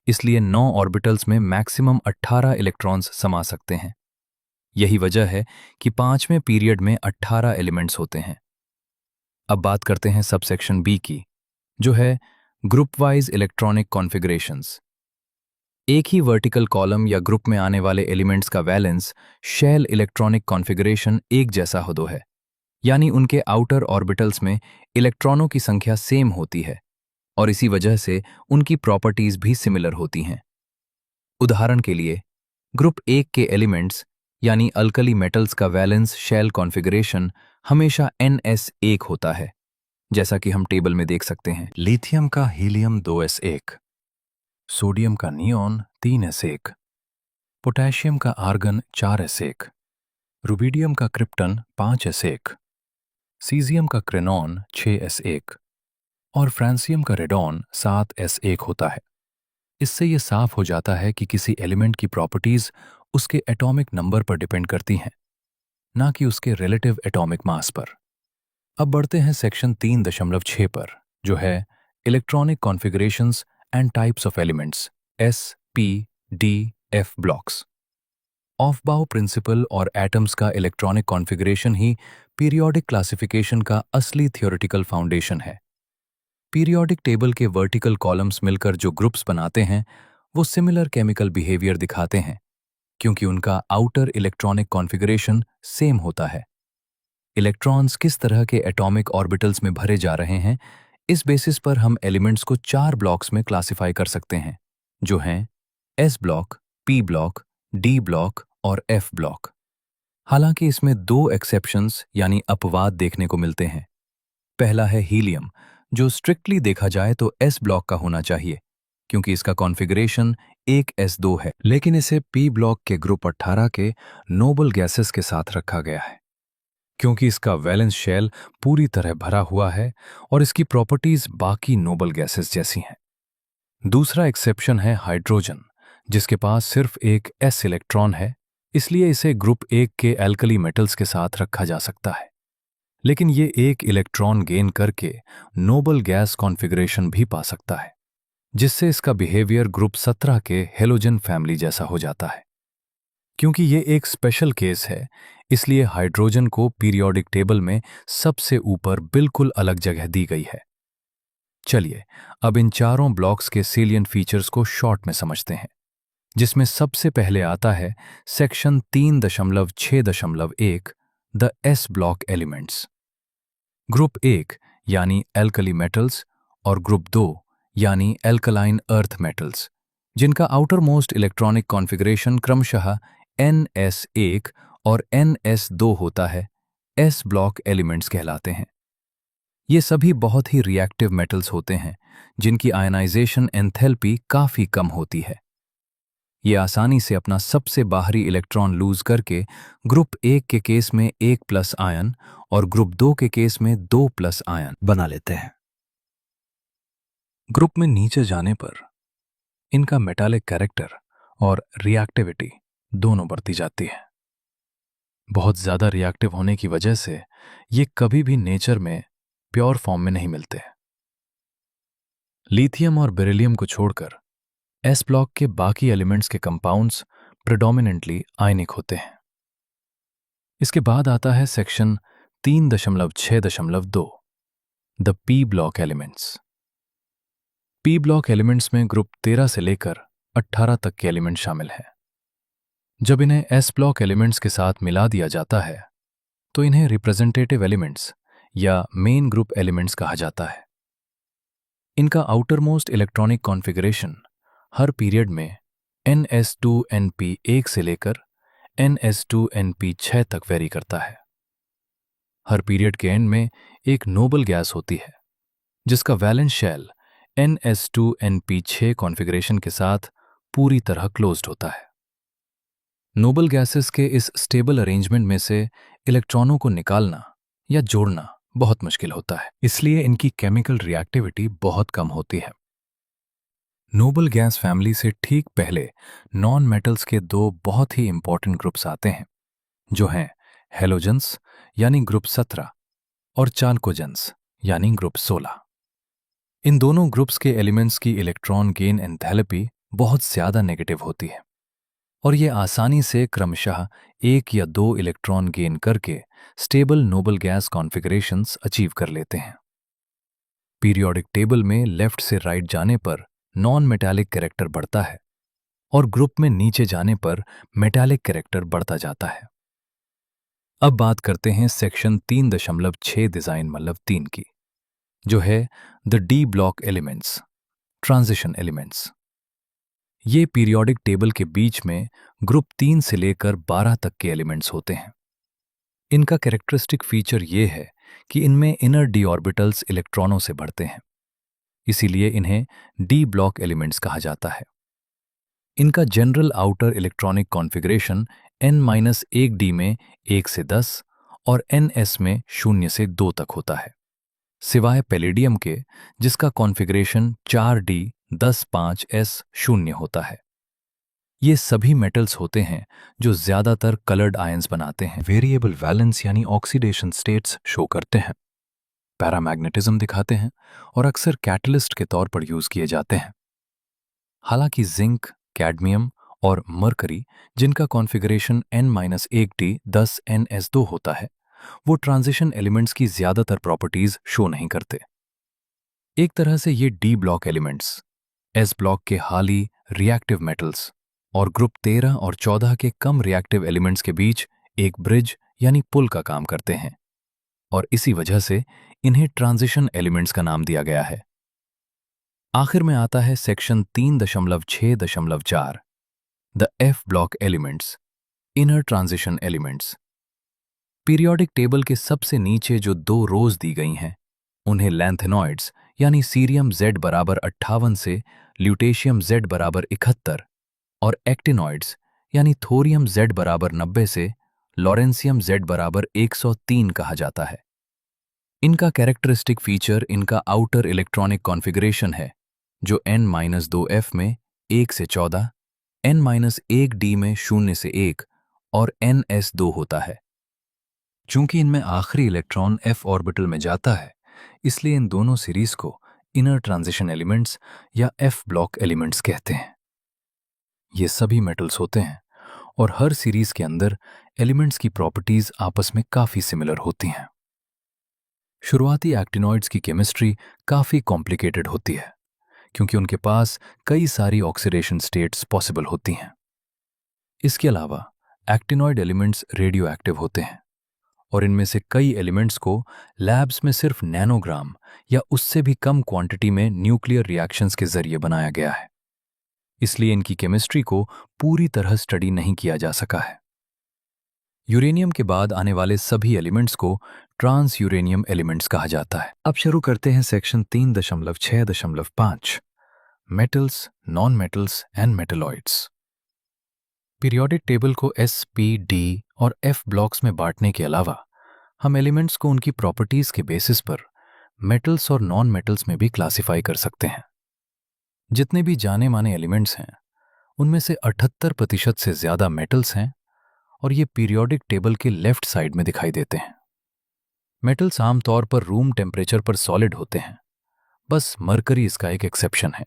इसलिए 9 ऑर्बिटल्स में मैक्सिमम 18 इलेक्ट्रॉन्स समा सकते हैं। यही वजह है कि 5वें पीरियड में 18 एलिमेंट्स होते हैं। अब बात करते हैं सबसेक्शन बी की, जो है ग्रुप वाइज इलेक्ट्रॉनिक कॉन्फ़िगरेशंस। एक ही वर्टिकल कॉलम या ग्रुप में आने वाले एलिमेंट्स का वैलेंस शेल इलेक्ट्रॉनिक कॉन्फ़िगरेशन एक जैसा हो दो है, यानी उनके आउटर ऑर्बिटल्स में इलेक्ट्रॉनों की संख्या सेम होती है और इसी वजह से उनकी प्रॉपर्टीज भी सिमिलर होती हैं। उदाहरण के लिए, ग्रुप 1 के एलिमेंट्स यानी अल्कली मेटल्स का वैलेंस शेल कॉन्फ़िगरेशन हमेशा NS1 होता है, जैसा कि हम टेबल में देख सकते हैं। लिथियम का हीलियम 2s1, सोडियम का नियॉन 3s1, पोटेशियम का आर्गन 4s1, रुबिडियम का क्रिप्टन 5s1, सीजियम का क्रेनॉन 6s1 और फ्रांसियम का रेडॉन 7s1 होता है। इससे यह साफ हो जाता है कि किसी एलिमेंट की प्रॉपर्टीज उसके एटॉमिक नंबर पर डिपेंड करती हैं, ना कि उसके रिलेटिव एटॉमिक मास पर। अब बढ़ते हैं सेक्शन 3.6 पर, जो है electronic configurations and types of elements S, P, D, F blocks. Aufbau principle और एटम्स का इलेक्ट्रॉनिक कॉन्फ़िगरेशन ही पीरियोडिक क्लासिफिकेशन का असली थियोरेटिकल फाउंडेशन है। पीरियोडिक टेबल के वर्टिकल कॉलम्स मिलकर जो ग्रुप्स बनाते हैं, वो सिमिलर केमिकल बिहेवियर दिखाते हैं, क्योंकि उनका आउटर इलेक्ट्रॉनिक कॉन्फ़िगरेशन सेम होता है। इलेक्ट्रॉन्स किस तरह के एटॉमिक ऑर्बिटल्स में भरे जा रहे हैं, इस बेसिस पर हम एलिमेंट्स को 4 ब्लॉक्स में क्लासिफाई कर सकते हैं, जो हैं S block, P block, D block और F ब्लॉक। हालांकि इसमें 2 एक्सेप्शंस यानी अपवाद देखने को मिलते हैं। पहला है हीलियम, जो स्ट्रिक्टली देखा जाए तो S ब्लॉक का होना चाहिए, क्योंकि इसका कॉन्फ़िगरेशन 1s2 है, लेकिन इसे P ब्लॉक के ग्रुप 18 के नोबल गैसेस के साथ रखा गया है, क्योंकि इसका वैलेंस शेल पूरी तरह भरा हुआ है और इसकी प्रॉपर्टीज बाकी नोबल गैसेस जैसी हैं। दूसरा एक्सेप्शन है हाइड्रोजन, जिसके पास सिर्फ एक s इलेक्ट्रॉन है, इसलिए इसे ग्रुप 1 के एल्कली मेटल्स के साथ रखा जा सकता है, लेकिन ये एक इलेक्ट्रॉन गेन करके नोबल गैस कॉन्फ़िगरेशन भी पा सकता है, जिससे इसका बिहेवियर ग्रुप 17 के हेलोजन फैमिली जैसा हो जाता है। क्योंकि ये एक स्पेशल केस है, इसलिए हाइड्रोजन को पीरियोडिक टेबल में सबसे ऊपर बिल्कुल अलग जगह दी गई है। चलिए अब इन चारों ब्लॉक्स के सेलिएंट फीचर्स को शॉर्ट में समझते हैं, जिसमें सबसे पहले आता है section 3.6.1 the S block elements. Group 1 यानी एल्कली मेटल्स और ग्रुप 2 यानी एल्कलाइन अर्थ मेटल्स, जिनका आउटर मोस्ट इलेक्ट्रॉनिक कॉन्फ़िगरेशन क्रमशः NS1 और NS2 होता है, S ब्लॉक एलिमेंट्स कहलाते हैं। ये सभी बहुत ही रिएक्टिव मेटल्स होते हैं जिनकी आयनाइजेशन एंथैल्पी काफ़ी कम होती है। ये आसानी से अपना सबसे बाहरी इलेक्ट्रॉन लूज करके ग्रुप 1 के केस में 1 प्लस आयन और ग्रुप 2 के केस में 2 प्लस आयन बना लेते हैं। ग्रुप में नीचे जाने पर इनका मेटालिक कैरेक्टर और रिएक्टिविटी दोनों बढ़ती जाती है। बहुत ज़्यादा रिएक्टिव होने की वजह से ये कभी भी नेचर में प्योर फॉर्म में नहीं मिलते। लिथियम और बेरिलियम को छोड़कर एस ब्लॉक के बाकी एलिमेंट्स के कंपाउंड्स प्रेडोमिनेंटली आयनिक होते हैं। इसके बाद आता है section 3.6.2 the P block elements. P block elements में ग्रुप 13 से लेकर 18 तक के एलिमेंट शामिल हैं। जब इन्हें एस ब्लॉक एलिमेंट्स के साथ मिला दिया जाता है तो इन्हें रिप्रेजेंटेटिव एलिमेंट्स या मेन ग्रुप एलिमेंट्स कहा जाता है। इनका आउटर मोस्ट इलेक्ट्रॉनिक कॉन्फ़िगरेशन हर पीरियड में NS2NP1 से लेकर NS2NP6 तक वेरी करता है। हर पीरियड के एंड में एक नोबल गैस होती है जिसका वैलेंस शेल NS2NP6 कॉन्फ़िगरेशन के साथ पूरी तरह क्लोज्ड होता है। नोबल गैसेस के इस स्टेबल अरेंजमेंट में से इलेक्ट्रॉनों को निकालना या जोड़ना बहुत मुश्किल होता है, इसलिए इनकी केमिकल रिएक्टिविटी बहुत कम होती है। नोबल गैस फैमिली से ठीक पहले नॉन मेटल्स के दो बहुत ही इंपॉर्टेंट ग्रुप्स आते हैं जो हैं हेलोजेंस यानी ग्रुप 17 और चाल्कोजेंस यानी ग्रुप 16। इन दोनों ग्रुप्स के एलिमेंट्स की इलेक्ट्रॉन गेन एंथैल्पी बहुत ज्यादा नेगेटिव होती है और ये आसानी से क्रमशः 1 या 2 इलेक्ट्रॉन गेन करके stable noble gas configurations achieve कर लेते हैं। पीरियोडिक टेबल में लेफ्ट से राइट जाने पर नॉन मेटालिक कैरेक्टर बढ़ता है और ग्रुप में नीचे जाने पर मेटालिक कैरेक्टर बढ़ता जाता है। अब बात करते हैं सेक्शन 3.6 डिजाइन मतलब 3 की, जो है the D block elements, transition elements. ये पीरियोडिक टेबल के बीच में ग्रुप 3 से लेकर 12 तक के एलिमेंट्स होते हैं। इनका कैरेक्टरिस्टिक फीचर ये है कि इनमें इनर डी ऑर्बिटल्स इलेक्ट्रॉनों से भरते हैं, इसीलिए इन्हें डी ब्लॉक एलिमेंट्स कहा जाता है। इनका general outer electronic configuration n-1d में 1 से 10 और ns में 0 से 2 तक होता है, सिवाय पैलेडियम के जिसका कॉन्फ़िगरेशन 4d 10-5s 0 होता है। ये सभी मेटल्स होते हैं जो ज्यादातर कलर्ड आयंस बनाते हैं, वेरिएबल वैलेंस यानी ऑक्सीडेशन स्टेट्स शो करते हैं, पैरामैग्नेटिज्म दिखाते हैं और अक्सर कैटलिस्ट के तौर पर यूज किए जाते हैं। हालांकि जिंक, कैडमियम और मरकरी जिनका कॉन्फ़िगरेशन n-1d 10ns2 होता है, वो ट्रांजिशन एलिमेंट्स की ज्यादातर प्रॉपर्टीज शो नहीं करते। एक तरह से ये D block elements S block के हाली रिएक्टिव मेटल्स और ग्रुप 13 और 14 के कम रिएक्टिव एलिमेंट्स के बीच एक ब्रिज यानी पुल का काम करते हैं और इसी वजह से इन्हें ट्रांजिशन एलिमेंट्स का नाम दिया गया है। आखिर में आता है section 3.6.4 the F block elements, inner transition elements. Periodic table के सबसे नीचे जो 2 रोज दी गई हैं उन्हें लैंथेनॉइड्स यानी सीरियम Z बराबर 58 से ल्यूटेशियम Z बराबर 71 और एक्टिनॉइड्स यानी थोरियम Z बराबर 90 से लॉरेंसियम Z बराबर 103 कहा जाता है। इनका कैरेक्टरिस्टिक फीचर इनका आउटर इलेक्ट्रॉनिक कॉन्फ़िगरेशन है जो n-2f में 1 से 14, n-1d में 0 से 1 और ns2 होता है। चूंकि इनमें आखिरी इलेक्ट्रॉन f ऑर्बिटल में जाता है, इसलिए इन दोनों सीरीज को इनर ट्रांजिशन एलिमेंट्स या एफ ब्लॉक एलिमेंट्स कहते हैं। ये सभी मेटल्स होते हैं और हर सीरीज के अंदर एलिमेंट्स की प्रॉपर्टीज आपस में काफी सिमिलर होती हैं। शुरुआती एक्टिनॉइड्स की केमिस्ट्री काफी कॉम्प्लिकेटेड होती है क्योंकि उनके पास कई सारी ऑक्सीडेशन स्टेट्स पॉसिबल होती हैं। इसके अलावा एक्टिनॉइड एलिमेंट्स रेडियो एक्टिव होते हैं और इनमें से कई एलिमेंट्स को लैब्स में सिर्फ नैनोग्राम या उससे भी कम क्वांटिटी में न्यूक्लियर रिएक्शंस के जरिए बनाया गया है, इसलिए इनकी केमिस्ट्री को पूरी तरह स्टडी नहीं किया जा सका है। यूरेनियम के बाद आने वाले सभी एलिमेंट्स को ट्रांस यूरेनियम एलिमेंट्स कहा जाता है। अब शुरू करते हैं section 3.6.5 metals, non metals and metalloids. Periodic table को एस, पी, डी और एफ ब्लॉक्स में बांटने के अलावा हम एलिमेंट्स को उनकी प्रॉपर्टीज के बेसिस पर मेटल्स और नॉन मेटल्स में भी क्लासिफाई कर सकते हैं। जितने भी जाने माने एलिमेंट्स हैं उनमें से 78% से ज्यादा मेटल्स हैं और ये पीरियोडिक टेबल के लेफ्ट साइड में दिखाई देते हैं। मेटल्स आमतौर पर रूम टेम्परेचर पर सॉलिड होते हैं, बस मरकरी इसका एक एक्सेप्शन है।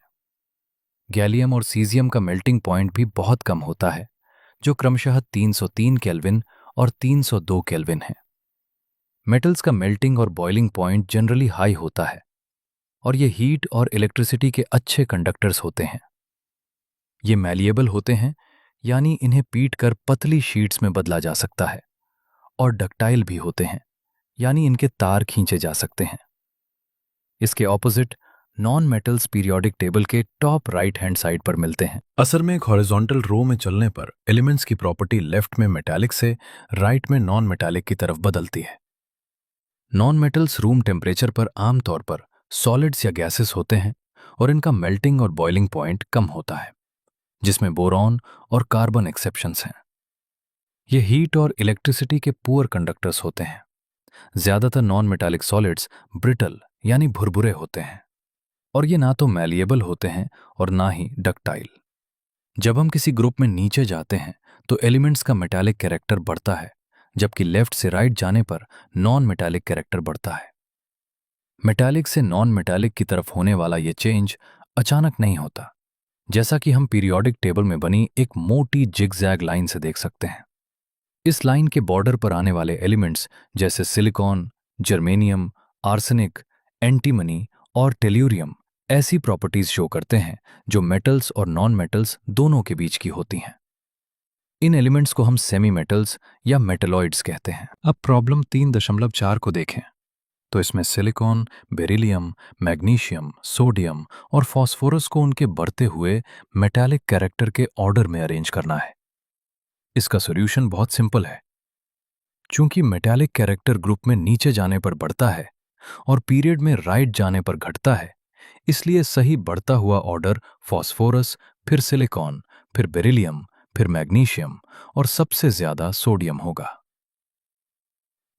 गैलियम और सीजियम का मेल्टिंग पॉइंट भी बहुत कम होता है, जो क्रमशः 303 केल्विन और 302 केल्विन है। मेटल्स का मेल्टिंग और बॉइलिंग पॉइंट जनरली हाई होता है और ये हीट और इलेक्ट्रिसिटी के अच्छे कंडक्टर्स होते हैं। ये मैलिएबल होते हैं, यानी इन्हें पीट कर पतली शीट्स में बदला जा सकता है, और डक्टाइल भी होते हैं, यानी इनके तार खींचे जा सकते हैं। इसके opposite non metals periodic table के टॉप राइट हैंड साइड पर मिलते हैं। असल में एक हॉरिजॉन्टल रो में चलने पर एलिमेंट्स की प्रॉपर्टी लेफ्ट में मेटालिक से राइट में नॉन मेटालिक की तरफ बदलती है। नॉन मेटल्स रूम टेम्परेचर पर आमतौर पर सॉलिड्स या गैसेस होते हैं और इनका मेल्टिंग और बॉइलिंग पॉइंट कम होता है, जिसमें बोरॉन और कार्बन एक्सेप्शंस हैं। ये हीट और इलेक्ट्रिसिटी के पुअर कंडक्टर्स होते हैं। ज्यादातर नॉन मेटालिक सॉलिड्स ब्रिटल यानी भुरभुरे होते हैं और ये ना तो मैलिएबल होते हैं और ना ही डक्टाइल। जब हम किसी ग्रुप में नीचे जाते हैं तो एलिमेंट्स का मेटालिक कैरेक्टर बढ़ता है, जबकि लेफ्ट से राइट जाने पर नॉन मेटालिक कैरेक्टर बढ़ता है। मेटालिक से नॉन मेटालिक की तरफ होने वाला ये चेंज अचानक नहीं होता, जैसा कि हम पीरियोडिक टेबल में बनी एक मोटी जिगजैग लाइन से देख सकते हैं। इस लाइन के बॉर्डर पर आने वाले एलिमेंट्स जैसे सिलिकॉन, जर्मेनियम, आर्सेनिक, एंटीमनी और टेल्यूरियम ऐसी प्रॉपर्टीज शो करते हैं जो मेटल्स और नॉन मेटल्स दोनों के बीच की होती हैं। इन एलिमेंट्स को हम सेमी मेटल्स या मेटलॉइड्स कहते हैं। अब प्रॉब्लम 3.4 को देखें तो इसमें सिलिकॉन, बेरिलियम, मैग्नीशियम, सोडियम और फास्फोरस को उनके बढ़ते हुए मेटालिक कैरेक्टर के ऑर्डर में अरेंज करना है। इसका सॉल्यूशन बहुत सिंपल है। चूंकि मेटालिक कैरेक्टर ग्रुप में नीचे जाने पर बढ़ता है और पीरियड में राइट जाने पर घटता है, इसलिए सही बढ़ता हुआ ऑर्डर फास्फोरस, फिर सिलिकॉन, फिर बेरिलियम, फिर मैग्नीशियम और सबसे ज्यादा सोडियम होगा।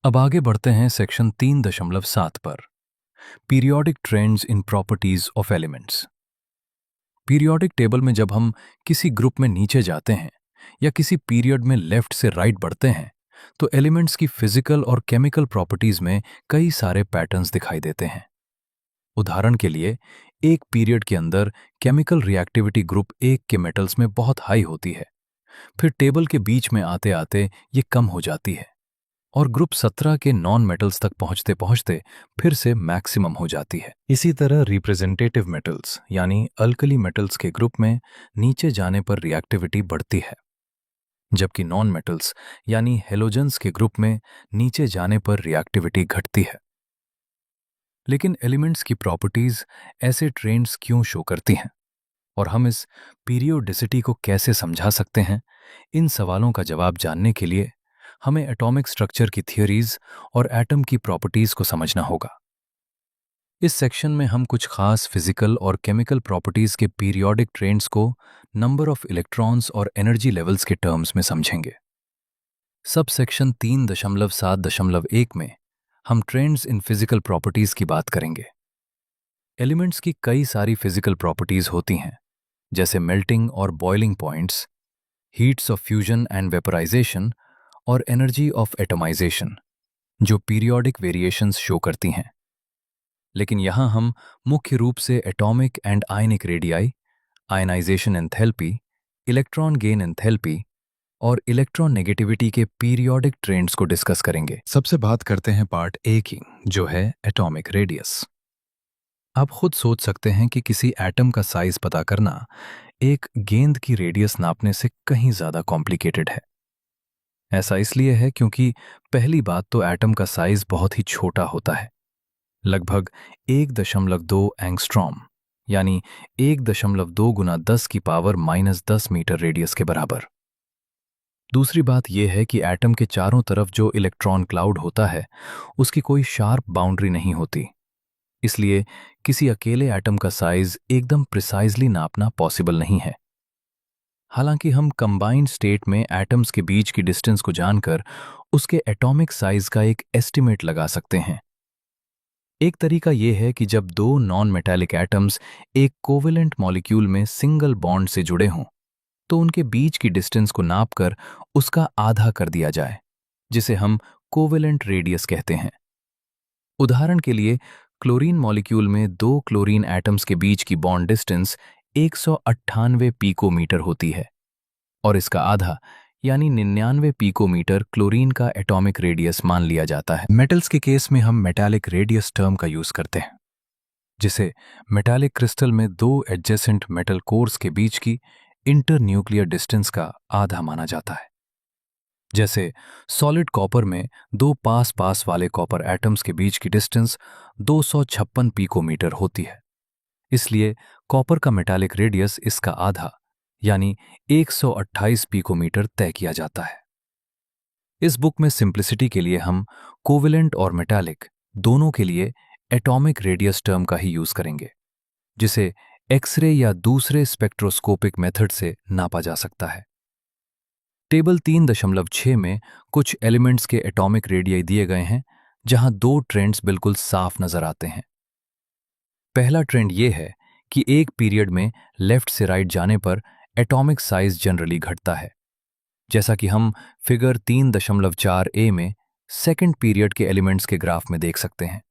अब आगे बढ़ते हैं सेक्शन 3.7 पर, periodic trends in properties of elements. Periodic table में जब हम किसी ग्रुप में नीचे जाते हैं या किसी पीरियड में लेफ्ट से राइट बढ़ते हैं तो एलिमेंट्स की फिजिकल और केमिकल प्रॉपर्टीज में कई सारे पैटर्न्स दिखाई देते हैं। उदाहरण के लिए, एक पीरियड के अंदर केमिकल रिएक्टिविटी ग्रुप 1 के मेटल्स में बहुत हाई होती है, फिर टेबल के बीच में आते आते ये कम हो जाती है और ग्रुप 17 के नॉन मेटल्स तक पहुंचते पहुंचते फिर से मैक्सिमम हो जाती है। इसी तरह रिप्रेजेंटेटिव मेटल्स यानी अल्कली मेटल्स के ग्रुप में नीचे जाने पर रिएक्टिविटी बढ़ती है, जबकि नॉन मेटल्स यानी हेलोजेंस के ग्रुप में नीचे जाने पर रिएक्टिविटी घटती है। लेकिन एलिमेंट्स की प्रॉपर्टीज ऐसे ट्रेंड्स क्यों शो करती हैं और हम इस पीरियोडिसिटी को कैसे समझा सकते हैं? इन सवालों का जवाब जानने के लिए हमें एटॉमिक स्ट्रक्चर की थियोरीज और एटम की प्रॉपर्टीज को समझना होगा। इस सेक्शन में हम कुछ खास फिजिकल और केमिकल प्रॉपर्टीज के पीरियोडिक ट्रेंड्स को नंबर ऑफ इलेक्ट्रॉन्स और एनर्जी लेवल्स के टर्म्स में समझेंगे। सब सेक्शन 3.7.1 में हम ट्रेंड्स इन फिजिकल प्रॉपर्टीज की बात करेंगे। एलिमेंट्स की कई सारी फिजिकल प्रॉपर्टीज होती हैं, जैसे मेल्टिंग और boiling points, heats of fusion and vaporization और एनर्जी ऑफ एटमाइजेशन, जो पीरियोडिक वेरिएशंस शो करती हैं। लेकिन यहां हम मुख्य रूप से atomic and ionic radii, ionization enthalpy, electron gain enthalpy और इलेक्ट्रॉन नेगेटिविटी के पीरियोडिक ट्रेंड्स को डिस्कस करेंगे। सबसे बात करते हैं पार्ट ए की, जो है एटॉमिक रेडियस। आप खुद सोच सकते हैं कि किसी एटम का साइज पता करना एक गेंद की रेडियस नापने से कहीं ज्यादा कॉम्प्लिकेटेड है। ऐसा इसलिए है क्योंकि पहली बात तो एटम का साइज बहुत ही छोटा होता है, लगभग 1.2 एंगस्ट्रॉम यानी 1.2 गुना 10 की पावर -10 मीटर रेडियस के बराबर। दूसरी बात यह है कि एटम के चारों तरफ जो इलेक्ट्रॉन क्लाउड होता है उसकी कोई शार्प बाउंड्री नहीं होती। इसलिए किसी अकेले एटम का साइज एकदम प्रिसाइजली नापना पॉसिबल नहीं है। हालांकि हम कंबाइंड स्टेट में एटम्स के बीच की डिस्टेंस को जानकर उसके एटॉमिक साइज का एक एस्टिमेट लगा सकते हैं। एक तरीका यह है कि जब दो नॉन मेटालिक एटम्स एक कोवेलेंट मॉलिक्यूल में सिंगल बॉन्ड से जुड़े हों तो उनके बीच की डिस्टेंस को नापकर उसका आधा कर दिया जाए, जिसे हम कोवेलेंट रेडियस कहते हैं। उदाहरण के लिए क्लोरीन मॉलिक्यूल में दो क्लोरीन एटम्स के बीच की बॉन्ड डिस्टेंस 198 पिकोमीटर होती है और इसका आधा यानी 99 पिकोमीटर क्लोरीन का एटॉमिक रेडियस मान लिया जाता है। मेटल्स के केस में हम मेटालिक रेडियस टर्म का यूज करते हैं, जिसे मेटालिक क्रिस्टल में दो एडजेसेंट मेटल कोर्स के बीच की इंटरन्यूक्लियर डिस्टेंस का आधा माना जाता है। जैसे सॉलिड कॉपर में दो पास पास वाले कॉपर एटम्स के बीच की डिस्टेंस 256 पिकोमीटर होती है, इसलिए कॉपर का मेटालिक रेडियस इसका आधा यानी 128 पिकोमीटर तय किया जाता है। इस बुक में सिंप्लिसिटी के लिए हम कोवेलेंट और मेटालिक दोनों के लिए एटॉमिक रेडियस टर्म का ही यूज करेंगे, जिसे एक्सरे या दूसरे स्पेक्ट्रोस्कोपिक मेथड से नापा जा सकता है। टेबल 3.6 में कुछ एलिमेंट्स के एटॉमिक रेडियाई दिए गए हैं, जहां दो ट्रेंड्स बिल्कुल साफ नजर आते हैं। पहला ट्रेंड यह है कि एक पीरियड में लेफ्ट से राइट जाने पर एटॉमिक साइज जनरली घटता है, जैसा कि हम फिगर 3.4 में सेकेंड पीरियड के एलिमेंट्स के ग्राफ में देख सकते हैं।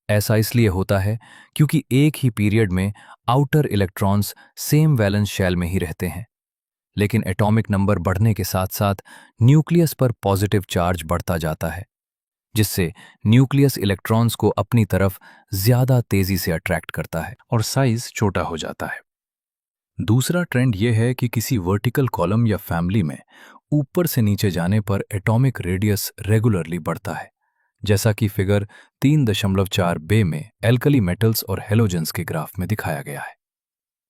ऐसा इसलिए होता है क्योंकि एक ही पीरियड में outer electrons same valence shell में ही रहते हैं, लेकिन एटॉमिक नंबर बढ़ने के साथ साथ न्यूक्लियस पर पॉजिटिव चार्ज बढ़ता जाता है, जिससे न्यूक्लियस इलेक्ट्रॉन्स को अपनी तरफ ज्यादा तेजी से अट्रैक्ट करता है और साइज छोटा हो जाता है। दूसरा ट्रेंड यह है कि किसी वर्टिकल कॉलम या फैमिली में ऊपर से नीचे जाने पर एटॉमिक रेडियस रेगुलरली बढ़ता है, जैसा कि फिगर 3.4 में एल्कली मेटल्स और हेलोजेंस के ग्राफ में दिखाया गया है।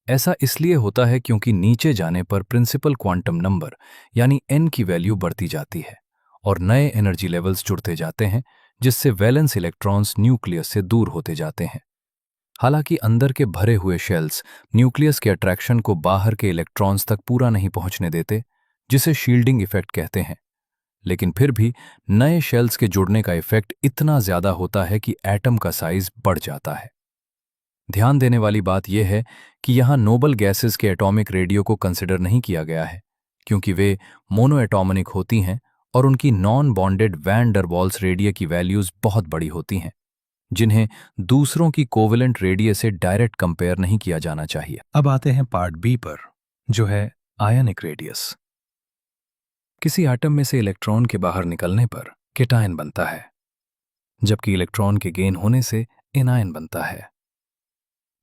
ऐसा इसलिए होता है क्योंकि नीचे जाने पर प्रिंसिपल क्वांटम नंबर यानी n की वैल्यू बढ़ती जाती है और नए एनर्जी लेवल्स जुड़ते जाते हैं, जिससे वैलेंस इलेक्ट्रॉन्स न्यूक्लियस से दूर होते जाते हैं। हालांकि अंदर के भरे हुए शेल्स न्यूक्लियस के अट्रैक्शन को बाहर के इलेक्ट्रॉन्स तक पूरा नहीं पहुंचने देते, जिसे शील्डिंग इफेक्ट कहते हैं, लेकिन फिर भी नए शेल्स के जुड़ने का इफेक्ट इतना ज्यादा होता है कि एटम का साइज बढ़ जाता है। ध्यान देने वाली बात यह है कि यहां नोबल गैसेस के एटॉमिक रेडियो को कंसिडर नहीं किया गया है, क्योंकि वे मोनोएटॉमिक होती हैं और उनकी non bonded van der Waals radii की वैल्यूज बहुत बड़ी होती हैं, जिन्हें दूसरों की कोवेलेंट रेडिया से डायरेक्ट कंपेयर नहीं किया जाना चाहिए। अब आते हैं पार्ट बी पर, जो है आयनिक रेडियस। किसी एटम में से इलेक्ट्रॉन के बाहर निकलने पर केटायन बनता है, जबकि इलेक्ट्रॉन के गेन होने से एनायन बनता है।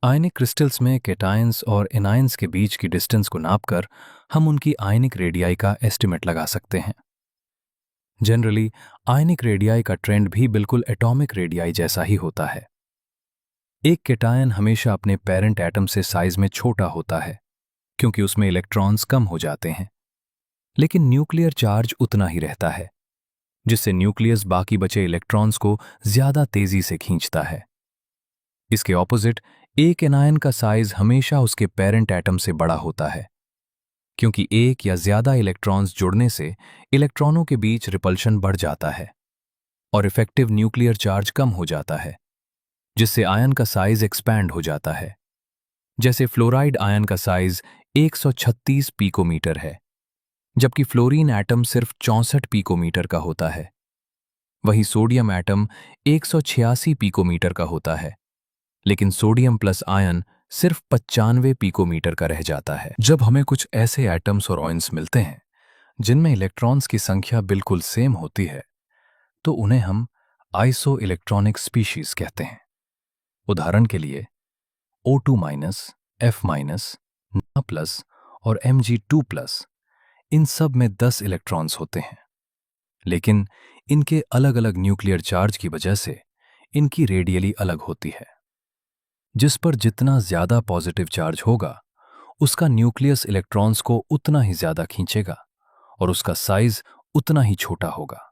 आयनिक क्रिस्टल्स में केटायंस और एनायंस के बीच की डिस्टेंस को नापकर हम उनकी आयनिक रेडियाई का एस्टिमेट लगा सकते हैं। जनरली आयनिक रेडियाई का ट्रेंड भी बिल्कुल एटॉमिक रेडियाई जैसा ही होता है। एक केटायन हमेशा अपने पेरेंट एटम से साइज में छोटा होता है, क्योंकि उसमें इलेक्ट्रॉन्स कम हो जाते हैं, लेकिन न्यूक्लियर चार्ज उतना ही रहता है, जिससे न्यूक्लियस बाकी बचे इलेक्ट्रॉन्स को ज्यादा तेजी से खींचता है। इसके ऑपोजिट एक एनायन का साइज हमेशा उसके पेरेंट एटम से बड़ा होता है, क्योंकि एक या ज्यादा इलेक्ट्रॉन्स जुड़ने से इलेक्ट्रॉनों के बीच रिपल्शन बढ़ जाता है और इफेक्टिव न्यूक्लियर चार्ज कम हो जाता है, जिससे आयन का साइज एक्सपैंड हो जाता है। जैसे फ्लोराइड आयन का साइज 136 पिकोमीटर है, जबकि फ्लोरीन एटम सिर्फ 64 पिकोमीटर का होता है। वहीं सोडियम एटम 186 पिकोमीटर का होता है, लेकिन सोडियम प्लस आयन सिर्फ 95 पिकोमीटर का रह जाता है। जब हमें कुछ ऐसे एटम्स और आयन्स मिलते हैं जिनमें इलेक्ट्रॉन्स की संख्या बिल्कुल सेम होती है, तो उन्हें हम आइसो इलेक्ट्रॉनिक स्पीशीज कहते हैं। उदाहरण के लिए O2-, F-, Na+ और Mg2+, इन सब में 10 इलेक्ट्रॉन्स होते हैं, लेकिन इनके अलग अलग न्यूक्लियर चार्ज की वजह से इनकी रेडियली अलग होती है। जिस पर जितना ज्यादा पॉजिटिव चार्ज होगा, उसका न्यूक्लियस इलेक्ट्रॉन्स को उतना ही ज्यादा खींचेगा और उसका साइज उतना ही छोटा होगा।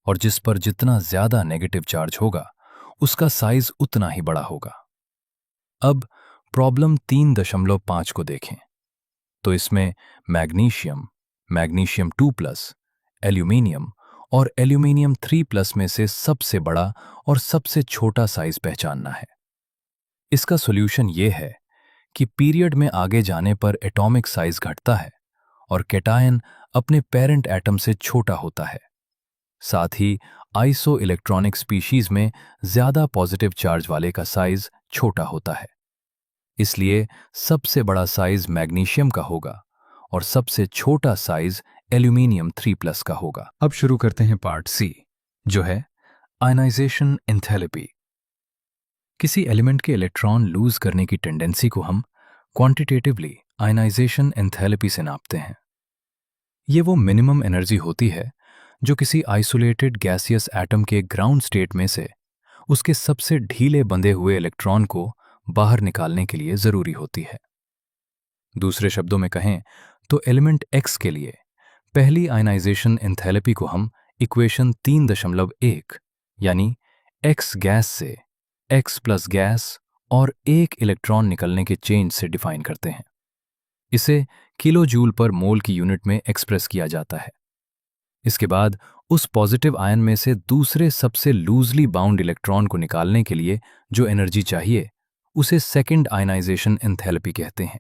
और जिस पर जितना ज्यादा नेगेटिव चार्ज होगा उसका साइज उतना ही बड़ा होगा। अब प्रॉब्लम 3.5 को देखें तो इसमें मैग्नीशियम, मैग्नीशियम 2+, एल्यूमिनियम और एल्यूमिनियम 3+ में से सबसे बड़ा और सबसे छोटा साइज पहचानना है। इसका सॉल्यूशन ये है कि पीरियड में आगे जाने पर एटॉमिक साइज घटता है और कैटायन अपने पेरेंट एटम से छोटा होता है। साथ ही आइसो इलेक्ट्रॉनिक स्पीशीज में ज्यादा पॉजिटिव चार्ज वाले का साइज छोटा होता है। इसलिए सबसे बड़ा साइज मैग्नीशियम का होगा और सबसे छोटा साइज एल्यूमिनियम 3+ का होगा। अब शुरू करते हैं पार्ट सी, जो है आयनाइजेशन एंथैल्पी। किसी एलिमेंट के इलेक्ट्रॉन लूज करने की टेंडेंसी को हम क्वांटिटेटिवली आयनाइजेशन एंथैल्पी से नापते हैं। ये वो मिनिमम एनर्जी होती है जो किसी आइसोलेटेड गैसियस एटम के ग्राउंड स्टेट में से उसके सबसे ढीले बंधे हुए इलेक्ट्रॉन को बाहर निकालने के लिए जरूरी होती है। दूसरे शब्दों में कहें तो एलिमेंट एक्स के लिए पहली आयनाइजेशन एंथैल्पी को हम इक्वेशन 3.1 यानी एक्स गैस से एक्स प्लस गैस और एक इलेक्ट्रॉन निकलने के चेंज से डिफाइन करते हैं। इसे किलो जूल पर मोल की यूनिट में एक्सप्रेस किया जाता है। इसके बाद उस पॉजिटिव आयन में से दूसरे सबसे लूजली बाउंड इलेक्ट्रॉन को निकालने के लिए जो एनर्जी चाहिए उसे सेकेंड आयनाइजेशन एंथैल्पी कहते हैं,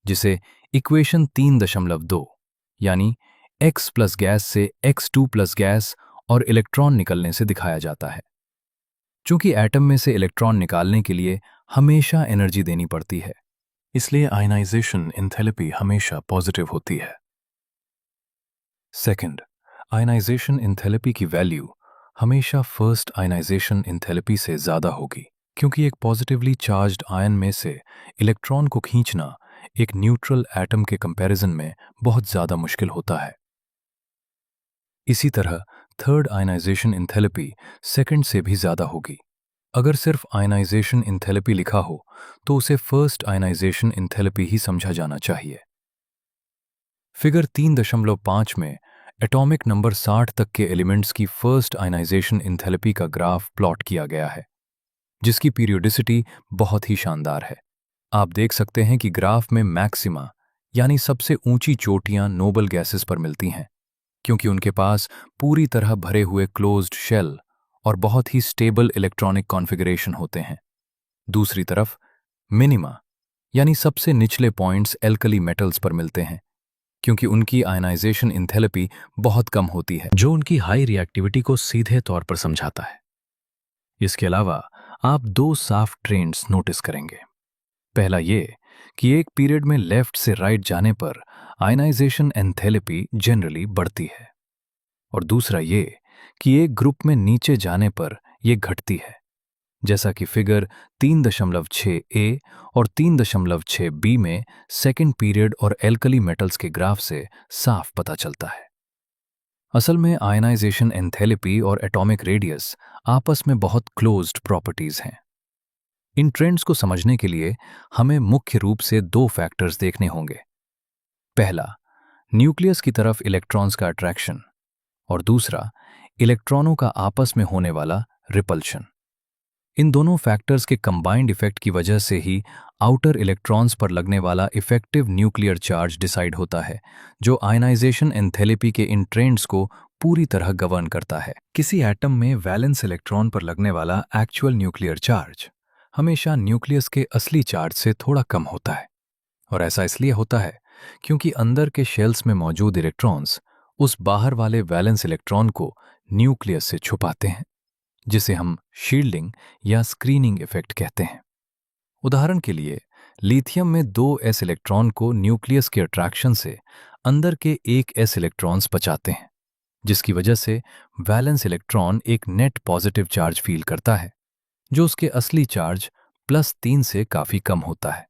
जिसे इक्वेशन 3.2 यानी x प्लस गैस से x2 प्लस गैस और इलेक्ट्रॉन निकलने से दिखाया जाता है। चूंकि एटम में से इलेक्ट्रॉन निकालने के लिए हमेशा एनर्जी देनी पड़ती है, इसलिए आयनाइजेशन एंथैल्पी हमेशा पॉजिटिव होती है। सेकंड, आयनाइजेशन एंथैल्पी की वैल्यू हमेशा फर्स्ट आयनाइजेशन एंथैल्पी से ज्यादा होगी, क्योंकि एक पॉजिटिवली चार्ज्ड आयन में से इलेक्ट्रॉन को खींचना एक न्यूट्रल एटम के कंपैरिजन में बहुत ज्यादा मुश्किल होता है। इसी तरह थर्ड आयनाइजेशन एंथैल्पी सेकंड से भी ज्यादा होगी। अगर सिर्फ आयनाइजेशन एंथैल्पी लिखा हो तो उसे फर्स्ट आयनाइजेशन एंथैल्पी ही समझा जाना चाहिए। फिगर 3.5 में एटॉमिक नंबर 60 तक के एलिमेंट्स की फर्स्ट आयनाइजेशन एंथैल्पी का ग्राफ प्लॉट किया गया है, जिसकी पीरियोडिसिटी बहुत ही शानदार है। आप देख सकते हैं कि ग्राफ में मैक्सिमा यानी सबसे ऊंची चोटियां नोबल गैसेस पर मिलती हैं, क्योंकि उनके पास पूरी तरह भरे हुए क्लोज्ड शेल और बहुत ही स्टेबल इलेक्ट्रॉनिक कॉन्फ़िगरेशन होते हैं। दूसरी तरफ मिनिमा यानी सबसे निचले पॉइंट्स एल्कली मेटल्स पर मिलते हैं, क्योंकि उनकी आयनाइजेशन एंथैल्पी बहुत कम होती है, जो उनकी हाई रिएक्टिविटी को सीधे तौर पर समझाता है। इसके अलावा आप दो साफ ट्रेंड्स नोटिस करेंगे। पहला ये कि एक पीरियड में लेफ्ट से राइट जाने पर आयनाइजेशन एंथैल्पी जनरली बढ़ती है, और दूसरा ये कि एक ग्रुप में नीचे जाने पर यह घटती है, जैसा कि फिगर 3.6a और 3.6b में सेकेंड पीरियड और एल्कली मेटल्स के ग्राफ से साफ पता चलता है। असल में आयनाइजेशन एंथैल्पी और एटॉमिक रेडियस आपस में बहुत क्लोज्ड प्रॉपर्टीज हैं। इन ट्रेंड्स को समझने के लिए हमें मुख्य रूप से दो फैक्टर्स देखने होंगे। पहला, न्यूक्लियस की तरफ इलेक्ट्रॉन्स का अट्रैक्शन, और दूसरा, इलेक्ट्रॉनों का आपस में होने वाला रिपल्शन। इन दोनों फैक्टर्स के कंबाइंड इफेक्ट की वजह से ही आउटर इलेक्ट्रॉन्स पर लगने वाला इफेक्टिव न्यूक्लियर चार्ज डिसाइड होता है, जो आयनाइजेशन एंथैल्पी के इन ट्रेंड्स को पूरी तरह गवर्न करता है। किसी एटम में वैलेंस इलेक्ट्रॉन पर लगने वाला एक्चुअल न्यूक्लियर चार्ज हमेशा न्यूक्लियस के असली चार्ज से थोड़ा कम होता है, और ऐसा इसलिए होता है क्योंकि अंदर के शेल्स में मौजूद इलेक्ट्रॉन्स उस बाहर वाले वैलेंस इलेक्ट्रॉन को न्यूक्लियस से छुपाते हैं, जिसे हम शील्डिंग या स्क्रीनिंग इफेक्ट कहते हैं। उदाहरण के लिए, लिथियम में 2 s इलेक्ट्रॉन को न्यूक्लियस के अट्रैक्शन से अंदर के 1 s इलेक्ट्रॉन्स बचाते हैं, जिसकी वजह से वैलेंस इलेक्ट्रॉन एक नेट पॉजिटिव चार्ज फील करता है, जो उसके असली चार्ज +3 से काफी कम होता है।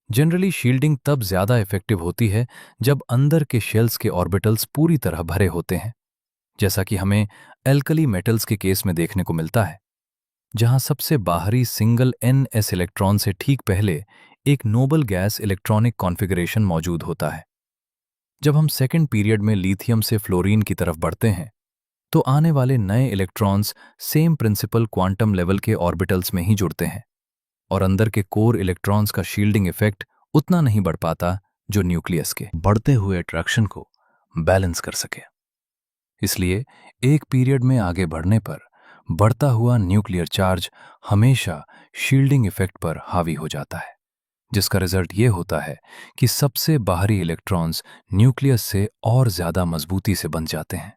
जनरली शील्डिंग तब ज्यादा इफेक्टिव होती है जब अंदर के शेल्स के ऑर्बिटल्स पूरी तरह भरे होते हैं, जैसा कि हमें एल्कली मेटल्स के केस में देखने को मिलता है, जहां सबसे बाहरी सिंगल ns इलेक्ट्रॉन से ठीक पहले एक नोबल गैस इलेक्ट्रॉनिक कॉन्फ़िगरेशन मौजूद होता है। जब हम सेकेंड पीरियड में लिथियम से फ्लोरीन की तरफ बढ़ते हैं तो आने वाले नए electrons same principal quantum level के ऑर्बिटल्स में ही जुड़ते हैं और अंदर के कोर इलेक्ट्रॉन्स का शील्डिंग इफेक्ट उतना नहीं बढ़ पाता जो न्यूक्लियस के बढ़ते हुए अट्रैक्शन को बैलेंस कर सके। इसलिए एक पीरियड में आगे बढ़ने पर बढ़ता हुआ न्यूक्लियर चार्ज हमेशा शील्डिंग इफेक्ट पर हावी हो जाता है, जिसका रिजल्ट ये होता है कि सबसे बाहरी इलेक्ट्रॉन्स न्यूक्लियस से और ज्यादा मजबूती से बंध जाते हैं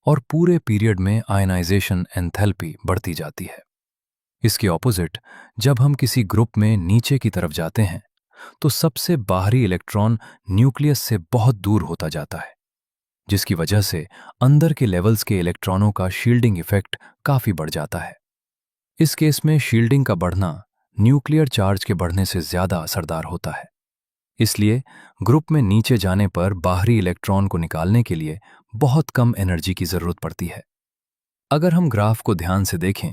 और पूरे पीरियड में आयनाइजेशन एंथैल्पी बढ़ती जाती है। इसके ऑपोजिट, जब हम किसी ग्रुप में नीचे की तरफ जाते हैं तो सबसे बाहरी इलेक्ट्रॉन न्यूक्लियस से बहुत दूर होता जाता है, जिसकी वजह से अंदर के लेवल्स के इलेक्ट्रॉनों का शील्डिंग इफेक्ट काफी बढ़ जाता है। इस केस में शील्डिंग का बढ़ना न्यूक्लियर चार्ज के बढ़ने से ज्यादा असरदार होता है। इसलिए ग्रुप में नीचे जाने पर बाहरी इलेक्ट्रॉन को निकालने के लिए बहुत कम एनर्जी की जरूरत पड़ती है। अगर हम ग्राफ को ध्यान से देखें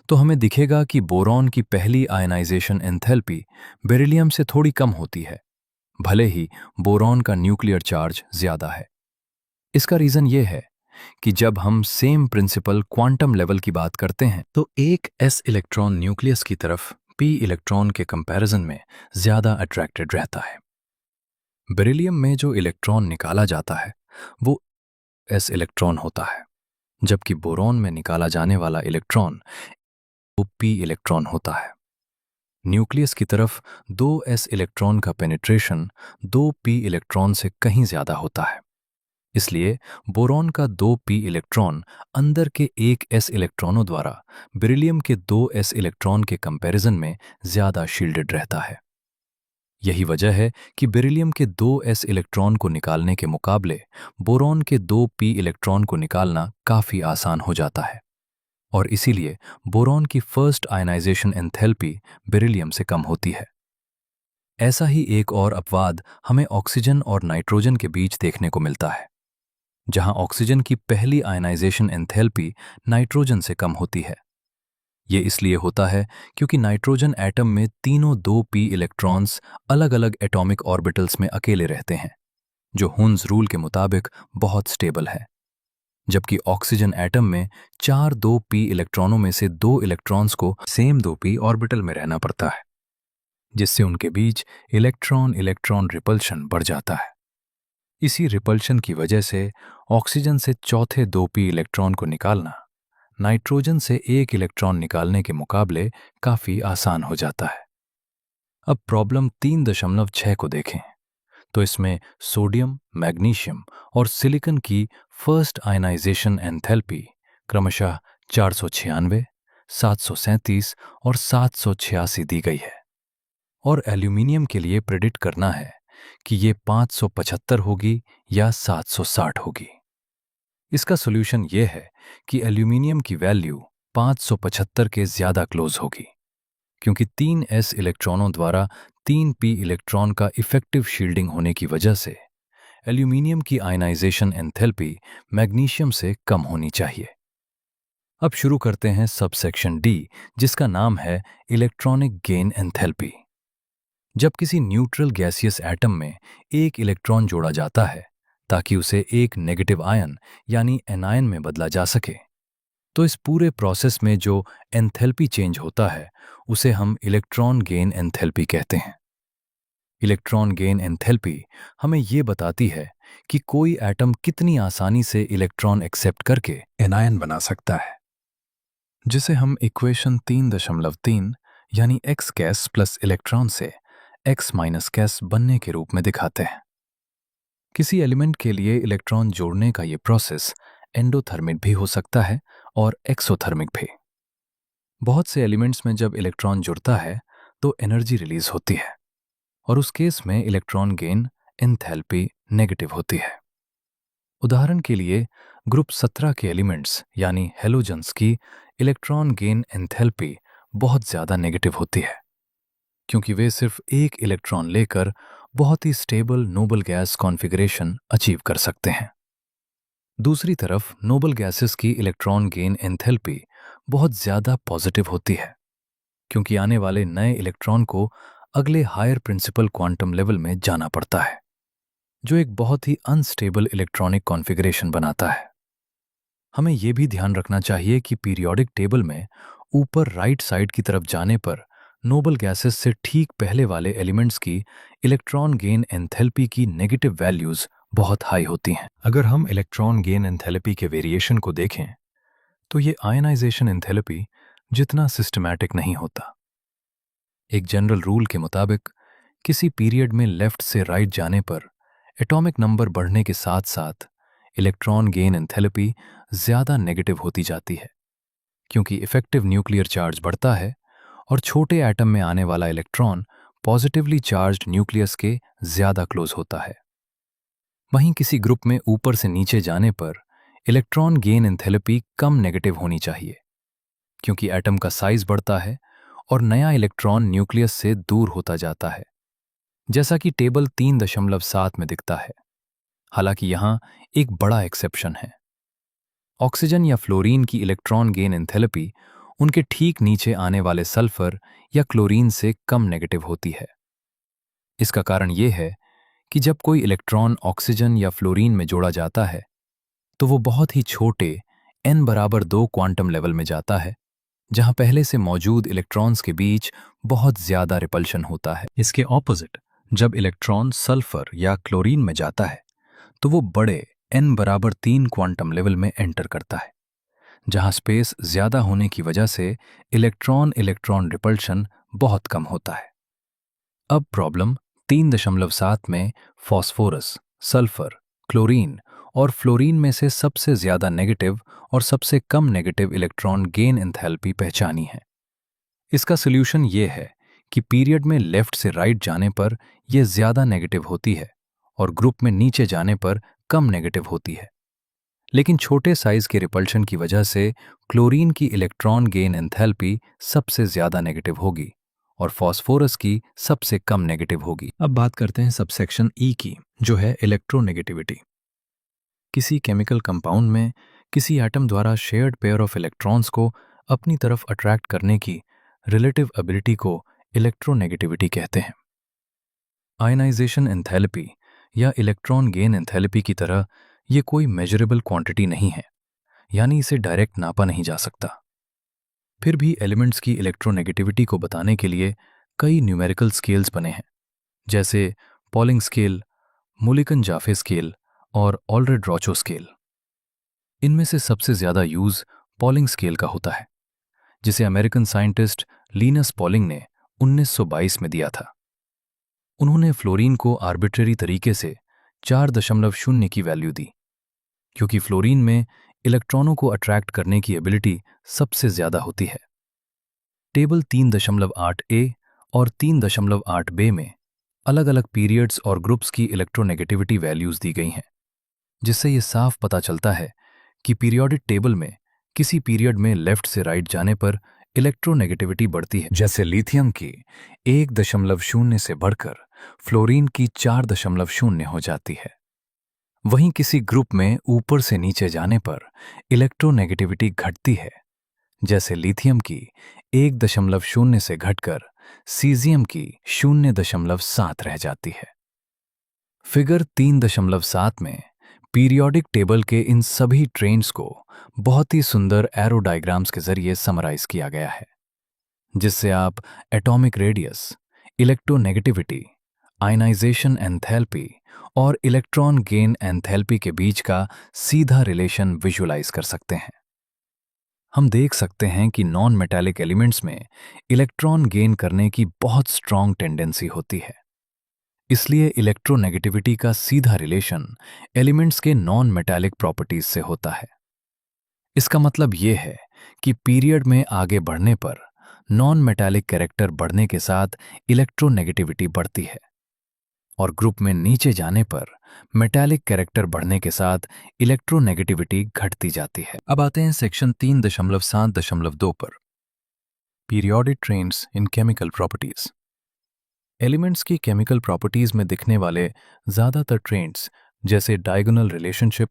तो हमें दिखेगा कि बोरॉन की पहली आयनाइजेशन एंथैल्पी बेरिलियम से थोड़ी कम होती है, भले ही बोरॉन का न्यूक्लियर चार्ज ज्यादा है। इसका रीजन ये है कि जब हम सेम प्रिंसिपल क्वांटम लेवल की बात करते हैं तो एक s इलेक्ट्रॉन न्यूक्लियस की तरफ p इलेक्ट्रॉन के कंपैरिजन में ज्यादा अट्रैक्टेड रहता है। बेरिलियम में जो इलेक्ट्रॉन निकाला जाता है वो s इलेक्ट्रॉन होता है, जबकि बोरॉन में निकाला जाने वाला इलेक्ट्रॉन वो p इलेक्ट्रॉन होता है। न्यूक्लियस की तरफ 2s इलेक्ट्रॉन का पेनिट्रेशन 2p इलेक्ट्रॉन से कहीं ज्यादा होता है। इसलिए बोरॉन का 2p इलेक्ट्रॉन अंदर के एक s इलेक्ट्रॉनों द्वारा बेरिलियम के 2s इलेक्ट्रॉन के कंपैरिजन में ज्यादा शील्डेड रहता है। यही वजह है कि बेरिलियम के 2s इलेक्ट्रॉन को निकालने के मुकाबले बोरॉन के 2p इलेक्ट्रॉन को निकालना काफी आसान हो जाता है और इसीलिए बोरॉन की फर्स्ट आयनाइजेशन एंथैल्पी बेरिलियम से कम होती है। ऐसा ही एक और अपवाद हमें ऑक्सीजन और नाइट्रोजन के बीच देखने को मिलता है, जहां ऑक्सीजन की पहली आयनाइजेशन एंथैल्पी नाइट्रोजन से कम होती है। ये इसलिए होता है क्योंकि नाइट्रोजन एटम में तीनों 2p इलेक्ट्रॉन्स अलग अलग एटॉमिक ऑर्बिटल्स में अकेले रहते हैं, जो हुन्स रूल के मुताबिक बहुत स्टेबल है, जबकि ऑक्सीजन एटम में 4 2p इलेक्ट्रॉनों में से 2 इलेक्ट्रॉन्स को सेम 2p ऑर्बिटल में रहना पड़ता है, जिससे उनके बीच इलेक्ट्रॉन इलेक्ट्रॉन रिपल्शन बढ़ जाता है। इसी रिपल्शन की वजह से ऑक्सीजन से चौथे 2p इलेक्ट्रॉन को निकालना नाइट्रोजन से एक इलेक्ट्रॉन निकालने के मुकाबले काफी आसान हो जाता है। अब प्रॉब्लम 3.6 को देखें तो इसमें सोडियम, मैग्नीशियम और सिलिकॉन की फर्स्ट आयनाइजेशन एंथैल्पी क्रमशः 496, 737 और 786 दी गई है और एल्यूमिनियम के लिए प्रेडिक्ट करना है कि ये 575 होगी या 760 होगी। इसका सॉल्यूशन ये है कि एल्यूमिनियम की वैल्यू 575 के ज्यादा क्लोज होगी, क्योंकि 3s इलेक्ट्रॉनों द्वारा 3p इलेक्ट्रॉन का इफेक्टिव शील्डिंग होने की वजह से एल्यूमिनियम की आयनाइजेशन एंथैल्पी मैग्नीशियम से कम होनी चाहिए। अब शुरू करते हैं सबसेक्शन डी, जिसका नाम है इलेक्ट्रॉनिक गेन एंथैल्पी। जब किसी न्यूट्रल गैसियस एटम में एक इलेक्ट्रॉन जोड़ा जाता है ताकि उसे एक नेगेटिव आयन यानी एनायन में बदला जा सके, तो इस पूरे प्रोसेस में जो एंथैल्पी चेंज होता है उसे हम इलेक्ट्रॉन गेन एंथैल्पी कहते हैं। इलेक्ट्रॉन गेन एंथैल्पी हमें ये बताती है कि कोई एटम कितनी आसानी से इलेक्ट्रॉन एक्सेप्ट करके एनायन बना सकता है, जिसे हम इक्वेशन 3.3 यानी x गैस प्लस इलेक्ट्रॉन से x माइनस गैस बनने के रूप में दिखाते हैं। किसी एलिमेंट के लिए इलेक्ट्रॉन जोड़ने का ये प्रोसेस एंडोथर्मिक भी हो सकता है और एक्सोथर्मिक भी। बहुत से एलिमेंट्स में जब इलेक्ट्रॉन जुड़ता है तो एनर्जी रिलीज होती है और उस केस में इलेक्ट्रॉन गेन एंथैल्पी नेगेटिव होती है। उदाहरण के लिए ग्रुप 17 के एलिमेंट्स यानी हेलोजन्स की इलेक्ट्रॉन गेन एंथैल्पी बहुत ज्यादा नेगेटिव होती है, क्योंकि वे सिर्फ एक इलेक्ट्रॉन लेकर बहुत ही stable noble gas configuration achieve कर सकते हैं। दूसरी तरफ नोबल गैसेस की इलेक्ट्रॉन गेन एंथैल्पी बहुत ज्यादा पॉजिटिव होती है, क्योंकि आने वाले नए इलेक्ट्रॉन को अगले हायर प्रिंसिपल क्वांटम लेवल में जाना पड़ता है। जो एक बहुत ही अनस्टेबल इलेक्ट्रॉनिक कॉन्फ़िगरेशन बनाता है। हमें यह भी ध्यान रखना चाहिए कि पीरियोडिक टेबल में ऊपर राइट साइड की तरफ जाने पर नोबल गैसेस से ठीक पहले वाले एलिमेंट्स की इलेक्ट्रॉन गेन एंथैल्पी की नेगेटिव वैल्यूज बहुत हाई होती हैं। अगर हम इलेक्ट्रॉन गेन एंथैल्पी के वेरिएशन को देखें तो ये आयनाइजेशन एंथैल्पी जितना सिस्टमैटिक नहीं होता। एक जनरल रूल के मुताबिक किसी पीरियड में लेफ्ट से राइट जाने पर एटॉमिक नंबर बढ़ने के साथ साथ इलेक्ट्रॉन गेन एंथैल्पी ज़्यादा नेगेटिव होती जाती है, क्योंकि इफेक्टिव न्यूक्लियर चार्ज बढ़ता है और छोटे एटम में आने वाला इलेक्ट्रॉन पॉजिटिवली चार्ज्ड न्यूक्लियस के ज़्यादा क्लोज होता है। वहीं किसी ग्रुप में ऊपर से नीचे जाने पर इलेक्ट्रॉन गेन एंथैल्पी कम नेगेटिव होनी चाहिए, क्योंकि एटम का साइज बढ़ता है और नया इलेक्ट्रॉन न्यूक्लियस से दूर होता जाता है, जैसा कि टेबल 3.7 में दिखता है। हालांकि यहाँ एक बड़ा एक्सेप्शन है। ऑक्सीजन या फ्लोरीन की इलेक्ट्रॉन गेन एंथैल्पी उनके ठीक नीचे आने वाले सल्फर या क्लोरीन से कम नेगेटिव होती है। इसका कारण यह है कि जब कोई इलेक्ट्रॉन ऑक्सीजन या फ्लोरीन में जोड़ा जाता है तो वो बहुत ही छोटे n=2 क्वांटम लेवल में जाता है, जहां पहले से मौजूद इलेक्ट्रॉन्स के बीच बहुत ज्यादा रिपल्शन होता है। इसके ऑपोजिट जब इलेक्ट्रॉन सल्फर या क्लोरीन में जाता है तो वो बड़े n=3 क्वांटम लेवल में एंटर करता है, जहां स्पेस ज्यादा होने की वजह से इलेक्ट्रॉन इलेक्ट्रॉन रिपल्शन बहुत कम होता है। अब प्रॉब्लम 3.7 में फॉस्फोरस, सल्फर, क्लोरीन और फ्लोरीन में से सबसे ज्यादा नेगेटिव और सबसे कम नेगेटिव इलेक्ट्रॉन गेन एंथैल्पी पहचानी है। इसका सॉल्यूशन ये है कि पीरियड में लेफ्ट से राइट जाने पर यह ज्यादा नेगेटिव होती है और ग्रुप में नीचे जाने पर कम नेगेटिव होती है। लेकिन छोटे साइज के रिपल्शन की वजह से क्लोरीन की इलेक्ट्रॉन गेन एंथैल्पी सबसे ज्यादा नेगेटिव होगी और फॉस्फोरस की सबसे कम नेगेटिव होगी। अब बात करते हैं सबसेक्शन ई की, जो है इलेक्ट्रोनेगेटिविटी। किसी केमिकल कंपाउंड में किसी एटम द्वारा शेयर्ड पेयर ऑफ इलेक्ट्रॉन्स को अपनी तरफ अट्रैक्ट करने की रिलेटिव एबिलिटी को इलेक्ट्रोनेगेटिविटी कहते हैं। आयनाइजेशन एंथैल्पी या इलेक्ट्रॉन गेन एंथैल्पी की तरह ये कोई मेजरेबल क्वांटिटी नहीं है, यानी इसे डायरेक्ट नापा नहीं जा सकता। फिर भी एलिमेंट्स की इलेक्ट्रोनेगेटिविटी को बताने के लिए कई न्यूमेरिकल स्केल्स बने हैं, जैसे पॉलिंग स्केल, मुलिकन-जाफे स्केल और ऑलरेड-रोचो स्केल। इनमें से सबसे ज्यादा यूज पॉलिंग स्केल का होता है, जिसे अमेरिकन साइंटिस्ट लिनस पॉलिंग ने 1922 में दिया था। उन्होंने फ्लोरीन को आर्बिट्रेरी तरीके से 4.0 की वैल्यू दी, क्योंकि फ्लोरीन में इलेक्ट्रॉनों को अट्रैक्ट करने की एबिलिटी सबसे ज्यादा होती है। टेबल 3.8 और 3.8 में अलग अलग पीरियड्स और ग्रुप्स की इलेक्ट्रोनेगेटिविटी वैल्यूज दी गई हैं, जिससे ये साफ पता चलता है कि पीरियोडिक टेबल में किसी पीरियड में लेफ्ट से राइट जाने पर इलेक्ट्रोनेगेटिविटी बढ़ती है, जैसे लिथियम की 1.0 से बढ़कर फ्लोरीन की 4.0 हो जाती है। वहीं किसी ग्रुप में ऊपर से नीचे जाने पर इलेक्ट्रोनेगेटिविटी घटती है, जैसे लिथियम की 1.0 से घटकर सीजियम की 0.7 रह जाती है। फिगर 3.7 में पीरियोडिक टेबल के इन सभी ट्रेंड्स को बहुत ही सुंदर एरो डायग्राम्स के जरिए समराइज किया गया है, जिससे आप atomic radius, electronegativity, ionization enthalpy और इलेक्ट्रॉन गेन एंथैल्पी के बीच का सीधा रिलेशन विजुअलाइज कर सकते हैं। हम देख सकते हैं कि नॉन मेटालिक एलिमेंट्स में इलेक्ट्रॉन गेन करने की बहुत स्ट्रॉन्ग टेंडेंसी होती है। इसलिए इलेक्ट्रोनेगेटिविटी का सीधा रिलेशन एलिमेंट्स के नॉन मेटालिक प्रॉपर्टीज से होता है। इसका मतलब यह है कि पीरियड में आगे बढ़ने पर नॉन मेटालिक कैरेक्टर बढ़ने के साथ इलेक्ट्रोनेगेटिविटी बढ़ती है और ग्रुप में नीचे जाने पर मेटालिक कैरेक्टर बढ़ने के साथ इलेक्ट्रोनेगेटिविटी घटती जाती है। अब आते हैं सेक्शन 3.7.2 पर, periodic trends in chemical properties. Elements की केमिकल प्रॉपर्टीज में दिखने वाले ज्यादातर ट्रेंड्स, जैसे diagonal relationship,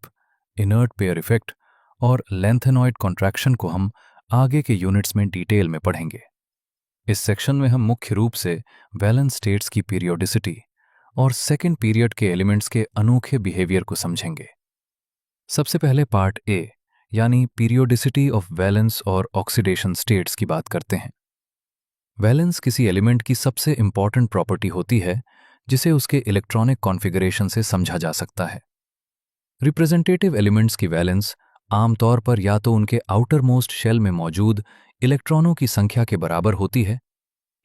inert pair effect और लेंथेनॉइड कॉन्ट्रैक्शन को हम आगे के यूनिट्स में डिटेल में पढ़ेंगे। इस सेक्शन में हम मुख्य रूप से वैलेंस स्टेट्स की पीरियोडिसिटी और सेकेंड पीरियड के एलिमेंट्स के अनोखे बिहेवियर को समझेंगे। सबसे पहले पार्ट ए यानी पीरियोडिसिटी ऑफ वैलेंस और ऑक्सीडेशन स्टेट्स की बात करते हैं। वैलेंस किसी एलिमेंट की सबसे इंपॉर्टेंट प्रॉपर्टी होती है जिसे उसके इलेक्ट्रॉनिक कॉन्फ़िगरेशन से समझा जा सकता है। रिप्रेजेंटेटिव एलिमेंट्स की वैलेंस आमतौर पर या तो उनके आउटर मोस्ट शेल में मौजूद इलेक्ट्रॉनों की संख्या के बराबर होती है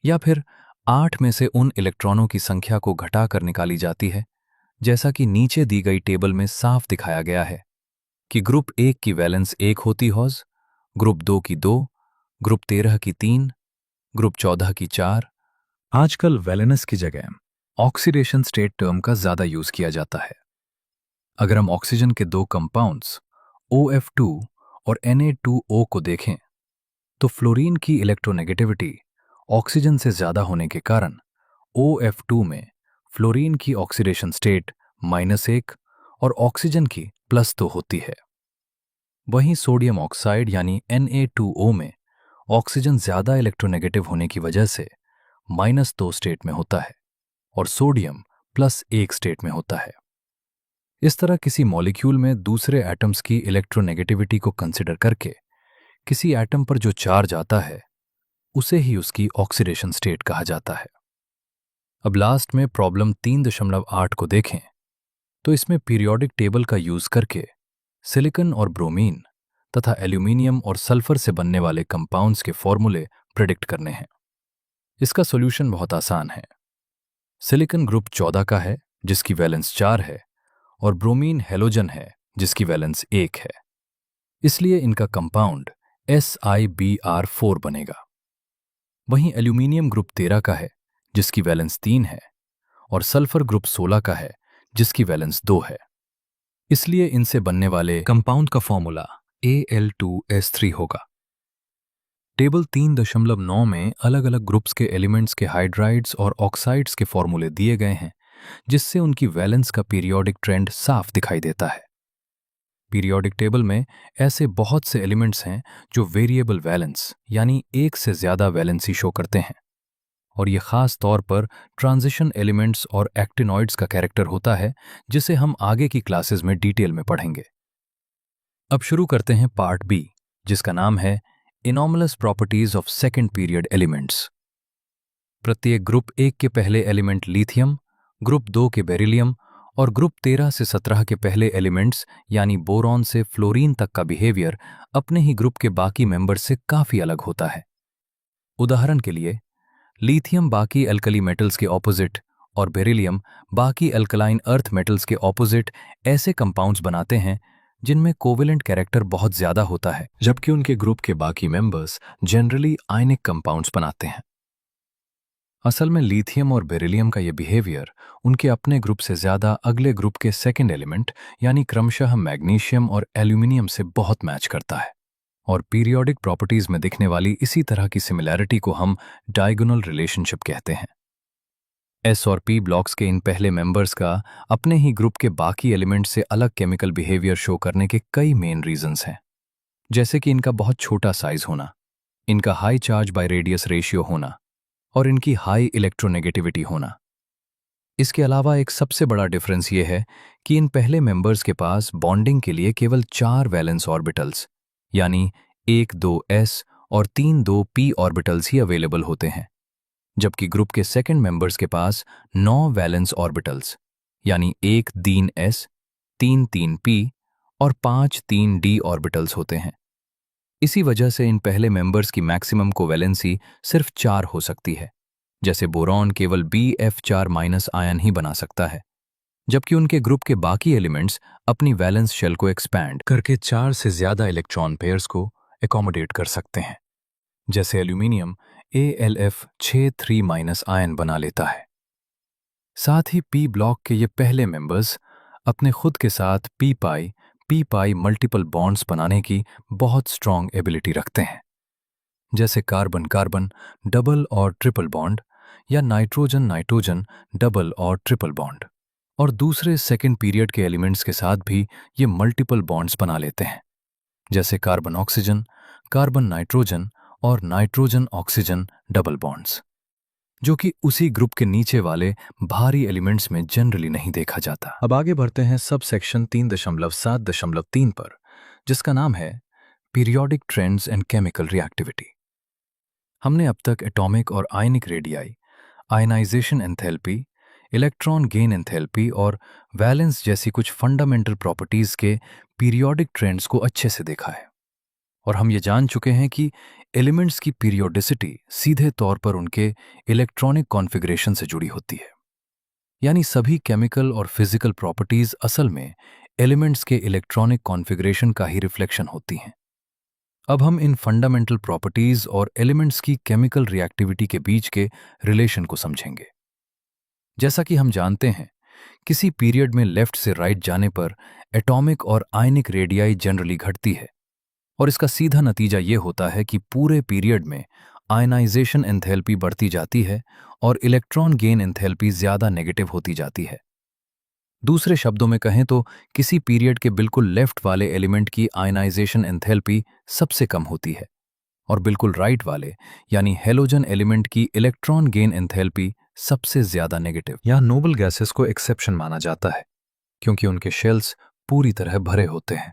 या फिर 8 में से उन इलेक्ट्रॉनों की संख्या को घटाकर निकाली जाती है, जैसा कि नीचे दी गई टेबल में साफ दिखाया गया है कि ग्रुप 1 की वैलेंस 1 होती हॉज, ग्रुप 2 की 2, ग्रुप 13 की 3, ग्रुप 14 की 4। आजकल वैलेंस की जगह ऑक्सीडेशन स्टेट टर्म का ज्यादा यूज किया जाता है। अगर हम ऑक्सीजन के दो कंपाउंड्स OF2 और Na2O को देखें तो फ्लोरीन की इलेक्ट्रोनेगेटिविटी ऑक्सीजन से ज्यादा होने के कारण OF2 में फ्लोरीन की ऑक्सीडेशन स्टेट -1 और ऑक्सीजन की +2 होती है। वहीं सोडियम ऑक्साइड यानी Na2O में ऑक्सीजन ज्यादा इलेक्ट्रोनेगेटिव होने की वजह से -2 स्टेट में होता है और सोडियम +1 स्टेट में होता है। इस तरह किसी मॉलिक्यूल में दूसरे एटम्स की इलेक्ट्रोनेगेटिविटी को कंसिडर करके किसी एटम पर जो चार्ज आता है उसे ही उसकी ऑक्सीडेशन स्टेट कहा जाता है। अब लास्ट में प्रॉब्लम 3.8 को देखें तो इसमें पीरियोडिक टेबल का यूज करके सिलिकॉन और ब्रोमीन तथा एल्यूमिनियम और सल्फर से बनने वाले कंपाउंड्स के फॉर्मूले प्रेडिक्ट करने हैं। इसका सॉल्यूशन बहुत आसान है। सिलिकॉन ग्रुप 14 का है जिसकी वैलेंस 4 है और ब्रोमीन हेलोजन है जिसकी वैलेंस 1 है, इसलिए इनका कंपाउंड SiBr4 बनेगा। वहीं एल्यूमिनियम ग्रुप 13 का है जिसकी वैलेंस 3 है और सल्फर ग्रुप 16 का है जिसकी वैलेंस 2 है, इसलिए इनसे बनने वाले कंपाउंड का फॉर्मूला Al2S3 होगा। टेबल 3.9 में अलग अलग ग्रुप्स के एलिमेंट्स के हाइड्राइड्स और ऑक्साइड्स के फॉर्मूले दिए गए हैं जिससे उनकी वैलेंस का पीरियोडिक ट्रेंड साफ दिखाई देता है। पीरियोडिक टेबल में ऐसे बहुत से एलिमेंट्स हैं जो वेरिएबल वैलेंस यानी एक से ज्यादा वैलेंसी शो करते हैं और ये खास तौर पर ट्रांजिशन एलिमेंट्स और एक्टिनॉइड्स का कैरेक्टर होता है जिसे हम आगे की क्लासेस में डिटेल में पढ़ेंगे। अब शुरू करते हैं पार्ट बी जिसका नाम है anomalous properties of second period elements. प्रत्येक ग्रुप 1 के पहले एलिमेंट लिथियम, ग्रुप 2 के बेरिलियम और ग्रुप 13 से 17 के पहले एलिमेंट्स यानी बोरॉन से फ्लोरीन तक का बिहेवियर अपने ही ग्रुप के बाकी मेंबर्स से काफी अलग होता है। उदाहरण के लिए लिथियम बाकी अल्कली मेटल्स के ऑपोजिट और बेरिलियम बाकी अल्कलाइन अर्थ मेटल्स के ऑपोजिट ऐसे कंपाउंड्स बनाते हैं जिनमें कोवेलेंट कैरेक्टर बहुत ज्यादा होता है, जबकि उनके ग्रुप के बाकी मेंबर्स जनरली आयनिक कंपाउंड्स बनाते हैं। असल में लिथियम और बेरिलियम का ये बिहेवियर उनके अपने ग्रुप से ज्यादा अगले ग्रुप के सेकेंड एलिमेंट यानी क्रमशः मैग्नीशियम और एल्यूमिनियम से बहुत मैच करता है और पीरियोडिक प्रॉपर्टीज में दिखने वाली इसी तरह की सिमिलैरिटी को हम डायगोनल रिलेशनशिप कहते हैं। S और P ब्लॉक्स के इन पहले मेंबर्स का अपने ही ग्रुप के बाकी एलिमेंट से अलग केमिकल बिहेवियर शो करने के कई मेन रीजंस हैं, जैसे कि इनका बहुत छोटा साइज होना, इनका high charge by radius ratio होना और इनकी हाई इलेक्ट्रोनेगेटिविटी होना। इसके अलावा एक सबसे बड़ा डिफरेंस ये है कि इन पहले मेंबर्स के पास बॉन्डिंग के लिए केवल 4 वैलेंस ऑर्बिटल्स यानी 1,2s और 3,2p ऑर्बिटल्स ही अवेलेबल होते हैं, जबकि ग्रुप के सेकंड मेंबर्स के पास 9 वैलेंस ऑर्बिटल्स यानी 1,3s, 3,3p और 5,3d ऑर्बिटल्स होते हैं। इसी वजह से इन पहले मेंबर्स की मैक्सिमम कोवैलेंसी सिर्फ 4 हो सकती है, जैसे बोरॉन केवल Bf4- आयन ही बना सकता है, जबकि उनके ग्रुप के बाकी एलिमेंट्स अपनी वैलेंस शेल को एक्सपैंड करके 4 से ज्यादा इलेक्ट्रॉन पेयर्स को एकोमोडेट कर सकते हैं, जैसे एल्यूमिनियम Alf6 आयन बना लेता है। साथ ही P ब्लॉक के ये पहले मेंबर्स अपने खुद के साथ p मल्टीपल बॉन्ड्स बनाने की बहुत स्ट्रॉन्ग एबिलिटी रखते हैं, जैसे कार्बन कार्बन डबल और ट्रिपल बॉन्ड या नाइट्रोजन नाइट्रोजन डबल और ट्रिपल बॉन्ड, और दूसरे सेकेंड पीरियड के एलिमेंट्स के साथ भी ये मल्टीपल बॉन्ड्स बना लेते हैं, जैसे कार्बन ऑक्सीजन, कार्बन नाइट्रोजन और नाइट्रोजन ऑक्सीजन डबल बॉन्ड्स। जो कि उसी ग्रुप के नीचे वाले भारी एलिमेंट्स में जनरली नहीं देखा जाता। अब आगे बढ़ते हैं सब सेक्शन 3.7.3 पर, जिसका नाम है periodic trends and chemical reactivity. हमने अब तक एटॉमिक और ionic radii, ionization enthalpy, electron gain enthalpy और वैलेंस जैसी कुछ फंडामेंटल प्रॉपर्टीज के पीरियोडिक ट्रेंड्स को अच्छे से देखा है। और हम ये जान चुके हैं कि एलिमेंट्स की पीरियोडिसिटी सीधे तौर पर उनके इलेक्ट्रॉनिक कॉन्फ़िगरेशन से जुड़ी होती है। यानी सभी केमिकल और फिजिकल प्रॉपर्टीज असल में एलिमेंट्स के इलेक्ट्रॉनिक कॉन्फ़िगरेशन का ही रिफ्लेक्शन होती हैं। अब हम इन फंडामेंटल प्रॉपर्टीज और एलिमेंट्स की केमिकल रिएक्टिविटी के बीच के रिलेशन को समझेंगे। जैसा कि हम जानते हैं, किसी पीरियड में लेफ्ट से राइट जाने पर एटॉमिक और आयनिक रेडियाई जनरली घटती है, और इसका सीधा नतीजा ये होता है कि पूरे पीरियड में आयनाइजेशन एंथैल्पी बढ़ती जाती है और इलेक्ट्रॉन गेन एंथैल्पी ज्यादा नेगेटिव होती जाती है। दूसरे शब्दों में कहें तो किसी पीरियड के बिल्कुल लेफ्ट वाले एलिमेंट की आयनाइजेशन एंथैल्पी सबसे कम होती है और बिल्कुल राइट वाले यानी हेलोजन एलिमेंट की इलेक्ट्रॉन गेन एंथैल्पी सबसे ज्यादा नेगेटिव। यहाँ नोबल गैसेस को एक्सेप्शन माना जाता है क्योंकि उनके शेल्स पूरी तरह भरे होते हैं।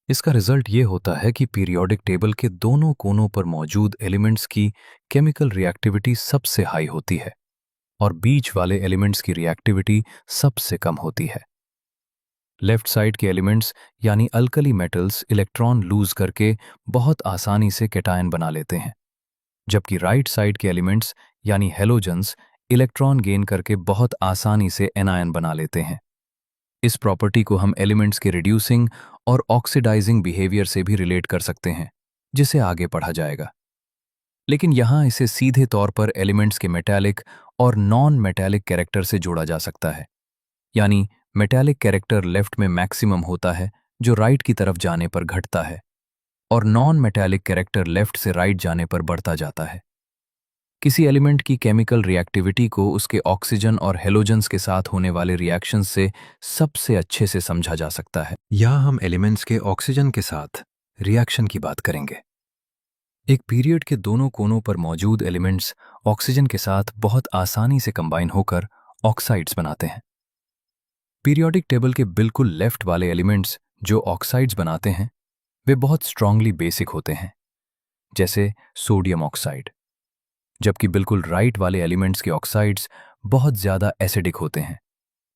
इसका रिजल्ट ये होता है कि पीरियोडिक टेबल के दोनों कोनों पर मौजूद एलिमेंट्स की केमिकल रिएक्टिविटी सबसे हाई होती है और बीच वाले एलिमेंट्स की रिएक्टिविटी सबसे कम होती है। लेफ्ट साइड के एलिमेंट्स यानी अल्कली मेटल्स इलेक्ट्रॉन लूज करके बहुत आसानी से कैटायन बना लेते हैं, जबकि राइट साइड के एलिमेंट्स यानी हेलोजन्स इलेक्ट्रॉन गेन करके बहुत आसानी से एनायन बना लेते हैं। इस प्रॉपर्टी को हम एलिमेंट्स के रिड्यूसिंग और ऑक्सीडाइजिंग बिहेवियर से भी रिलेट कर सकते हैं, जिसे आगे पढ़ा जाएगा। लेकिन यहाँ इसे सीधे तौर पर एलिमेंट्स के मेटालिक और नॉन मेटालिक कैरेक्टर से जोड़ा जा सकता है। यानी मेटालिक कैरेक्टर लेफ्ट में मैक्सिमम होता है, जो राइट की तरफ जाने पर घटता है, और नॉन मेटालिक कैरेक्टर लेफ्ट से राइट जाने पर बढ़ता जाता है। किसी एलिमेंट की केमिकल रिएक्टिविटी को उसके ऑक्सीजन और हेलोजन्स के साथ होने वाले रिएक्शंस से सबसे अच्छे से समझा जा सकता है। यहाँ हम एलिमेंट्स के ऑक्सीजन के साथ रिएक्शन की बात करेंगे। एक पीरियड के दोनों कोनों पर मौजूद एलिमेंट्स ऑक्सीजन के साथ बहुत आसानी से कंबाइन होकर ऑक्साइड्स बनाते हैं। पीरियोडिक टेबल के बिल्कुल लेफ्ट वाले एलिमेंट्स जो ऑक्साइड्स बनाते हैं, वे बहुत स्ट्रांगली बेसिक होते हैं, जैसे सोडियम ऑक्साइड, जबकि बिल्कुल राइट वाले एलिमेंट्स के ऑक्साइड्स बहुत ज्यादा एसिडिक होते हैं,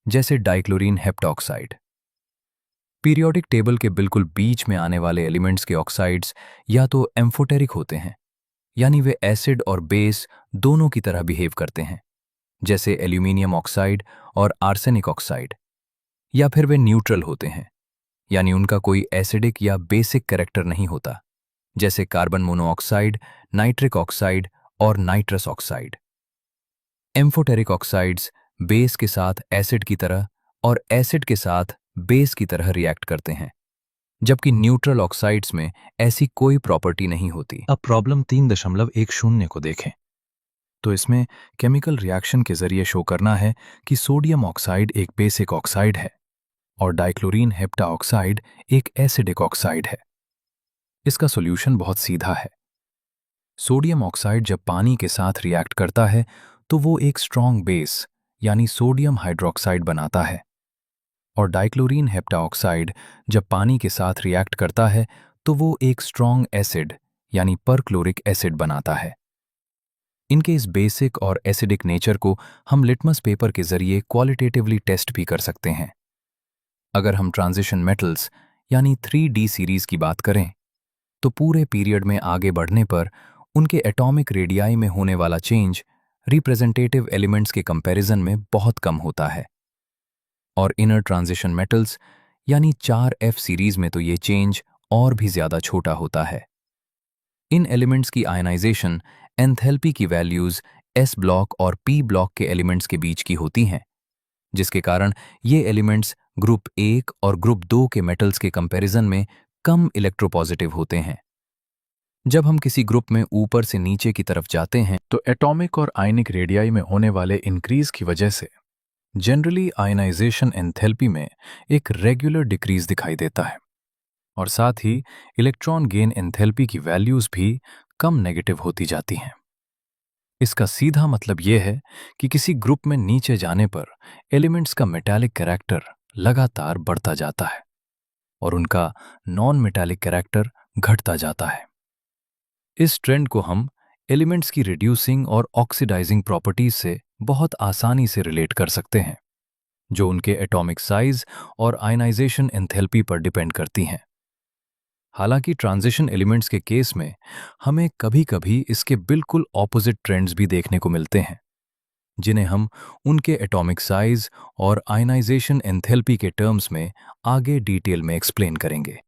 जैसे डाइक्लोरीन हेप्टाऑक्साइड। पीरियोडिक टेबल के बिल्कुल बीच में आने वाले एलिमेंट्स के ऑक्साइड्स या तो एम्फोटेरिक होते हैं, यानी वे एसिड और बेस दोनों की तरह बिहेव करते हैं, जैसे एल्यूमिनियम ऑक्साइड और आर्सेनिक ऑक्साइड, या फिर वे न्यूट्रल होते हैं, यानी उनका कोई एसिडिक या बेसिक कैरेक्टर नहीं होता, जैसे कार्बन मोनोऑक्साइड, नाइट्रिक ऑक्साइड और nitrous oxide. Amphoteric oxides base के साथ एसिड की तरह और एसिड के साथ बेस की तरह रिएक्ट करते हैं, जबकि न्यूट्रल ऑक्साइड्स में ऐसी कोई प्रॉपर्टी नहीं होती। अब प्रॉब्लम 3.10 को देखें तो इसमें केमिकल रिएक्शन के जरिए शो करना है कि सोडियम ऑक्साइड एक बेसिक ऑक्साइड है और डाइक्लोरीन हेप्टाऑक्साइड एक एसिडिक ऑक्साइड है। इसका सॉल्यूशन बहुत सीधा है। सोडियम ऑक्साइड जब पानी के साथ रिएक्ट करता है तो वो एक स्ट्रॉन्ग बेस यानी सोडियम हाइड्रोक्साइड बनाता है, और डाइक्लोरीन हेप्टाऑक्साइड जब पानी के साथ रिएक्ट करता है तो वो एक स्ट्रॉन्ग एसिड यानी परक्लोरिक एसिड बनाता है। इनके इस बेसिक और एसिडिक नेचर को हम लिटमस पेपर के जरिए क्वालिटेटिवली टेस्ट भी कर सकते हैं। अगर हम ट्रांजिशन मेटल्स यानी 3D सीरीज की बात करें तो पूरे पीरियड में आगे बढ़ने पर उनके एटॉमिक रेडियाई में होने वाला चेंज रिप्रेजेंटेटिव एलिमेंट्स के कंपैरिजन में बहुत कम होता है, और इनर ट्रांजिशन मेटल्स यानी 4F सीरीज में तो ये चेंज और भी ज्यादा छोटा होता है। इन एलिमेंट्स की आयनाइजेशन एंथैल्पी की वैल्यूज S ब्लॉक और P ब्लॉक के एलिमेंट्स के बीच की होती हैं, जिसके कारण ये एलिमेंट्स ग्रुप 1 और ग्रुप 2 के मेटल्स के कंपैरिजन में कम इलेक्ट्रोपॉजिटिव होते हैं। जब हम किसी ग्रुप में ऊपर से नीचे की तरफ जाते हैं तो एटॉमिक और आयनिक रेडियाई में होने वाले इंक्रीज की वजह से जनरली आयनाइजेशन एंथैल्पी में एक रेगुलर डिक्रीज दिखाई देता है, और साथ ही इलेक्ट्रॉन गेन एंथैल्पी की वैल्यूज भी कम नेगेटिव होती जाती हैं। इसका सीधा मतलब यह है कि किसी ग्रुप में नीचे जाने पर एलिमेंट्स का मेटालिक कैरेक्टर लगातार बढ़ता जाता है और उनका नॉन मेटालिक कैरेक्टर घटता जाता है। इस ट्रेंड को हम एलिमेंट्स की रिड्यूसिंग और ऑक्सीडाइजिंग प्रॉपर्टीज से बहुत आसानी से रिलेट कर सकते हैं, जो उनके एटॉमिक साइज और आयनाइजेशन एंथैल्पी पर डिपेंड करती हैं। हालांकि ट्रांजिशन एलिमेंट्स के केस में हमें कभी-कभी इसके बिल्कुल ऑपोजिट ट्रेंड्स भी देखने को मिलते हैं, जिन्हें हम उनके एटॉमिक साइज और आयनाइजेशन एंथैल्पी के टर्म्स में आगे डिटेल में एक्सप्लेन करेंगे।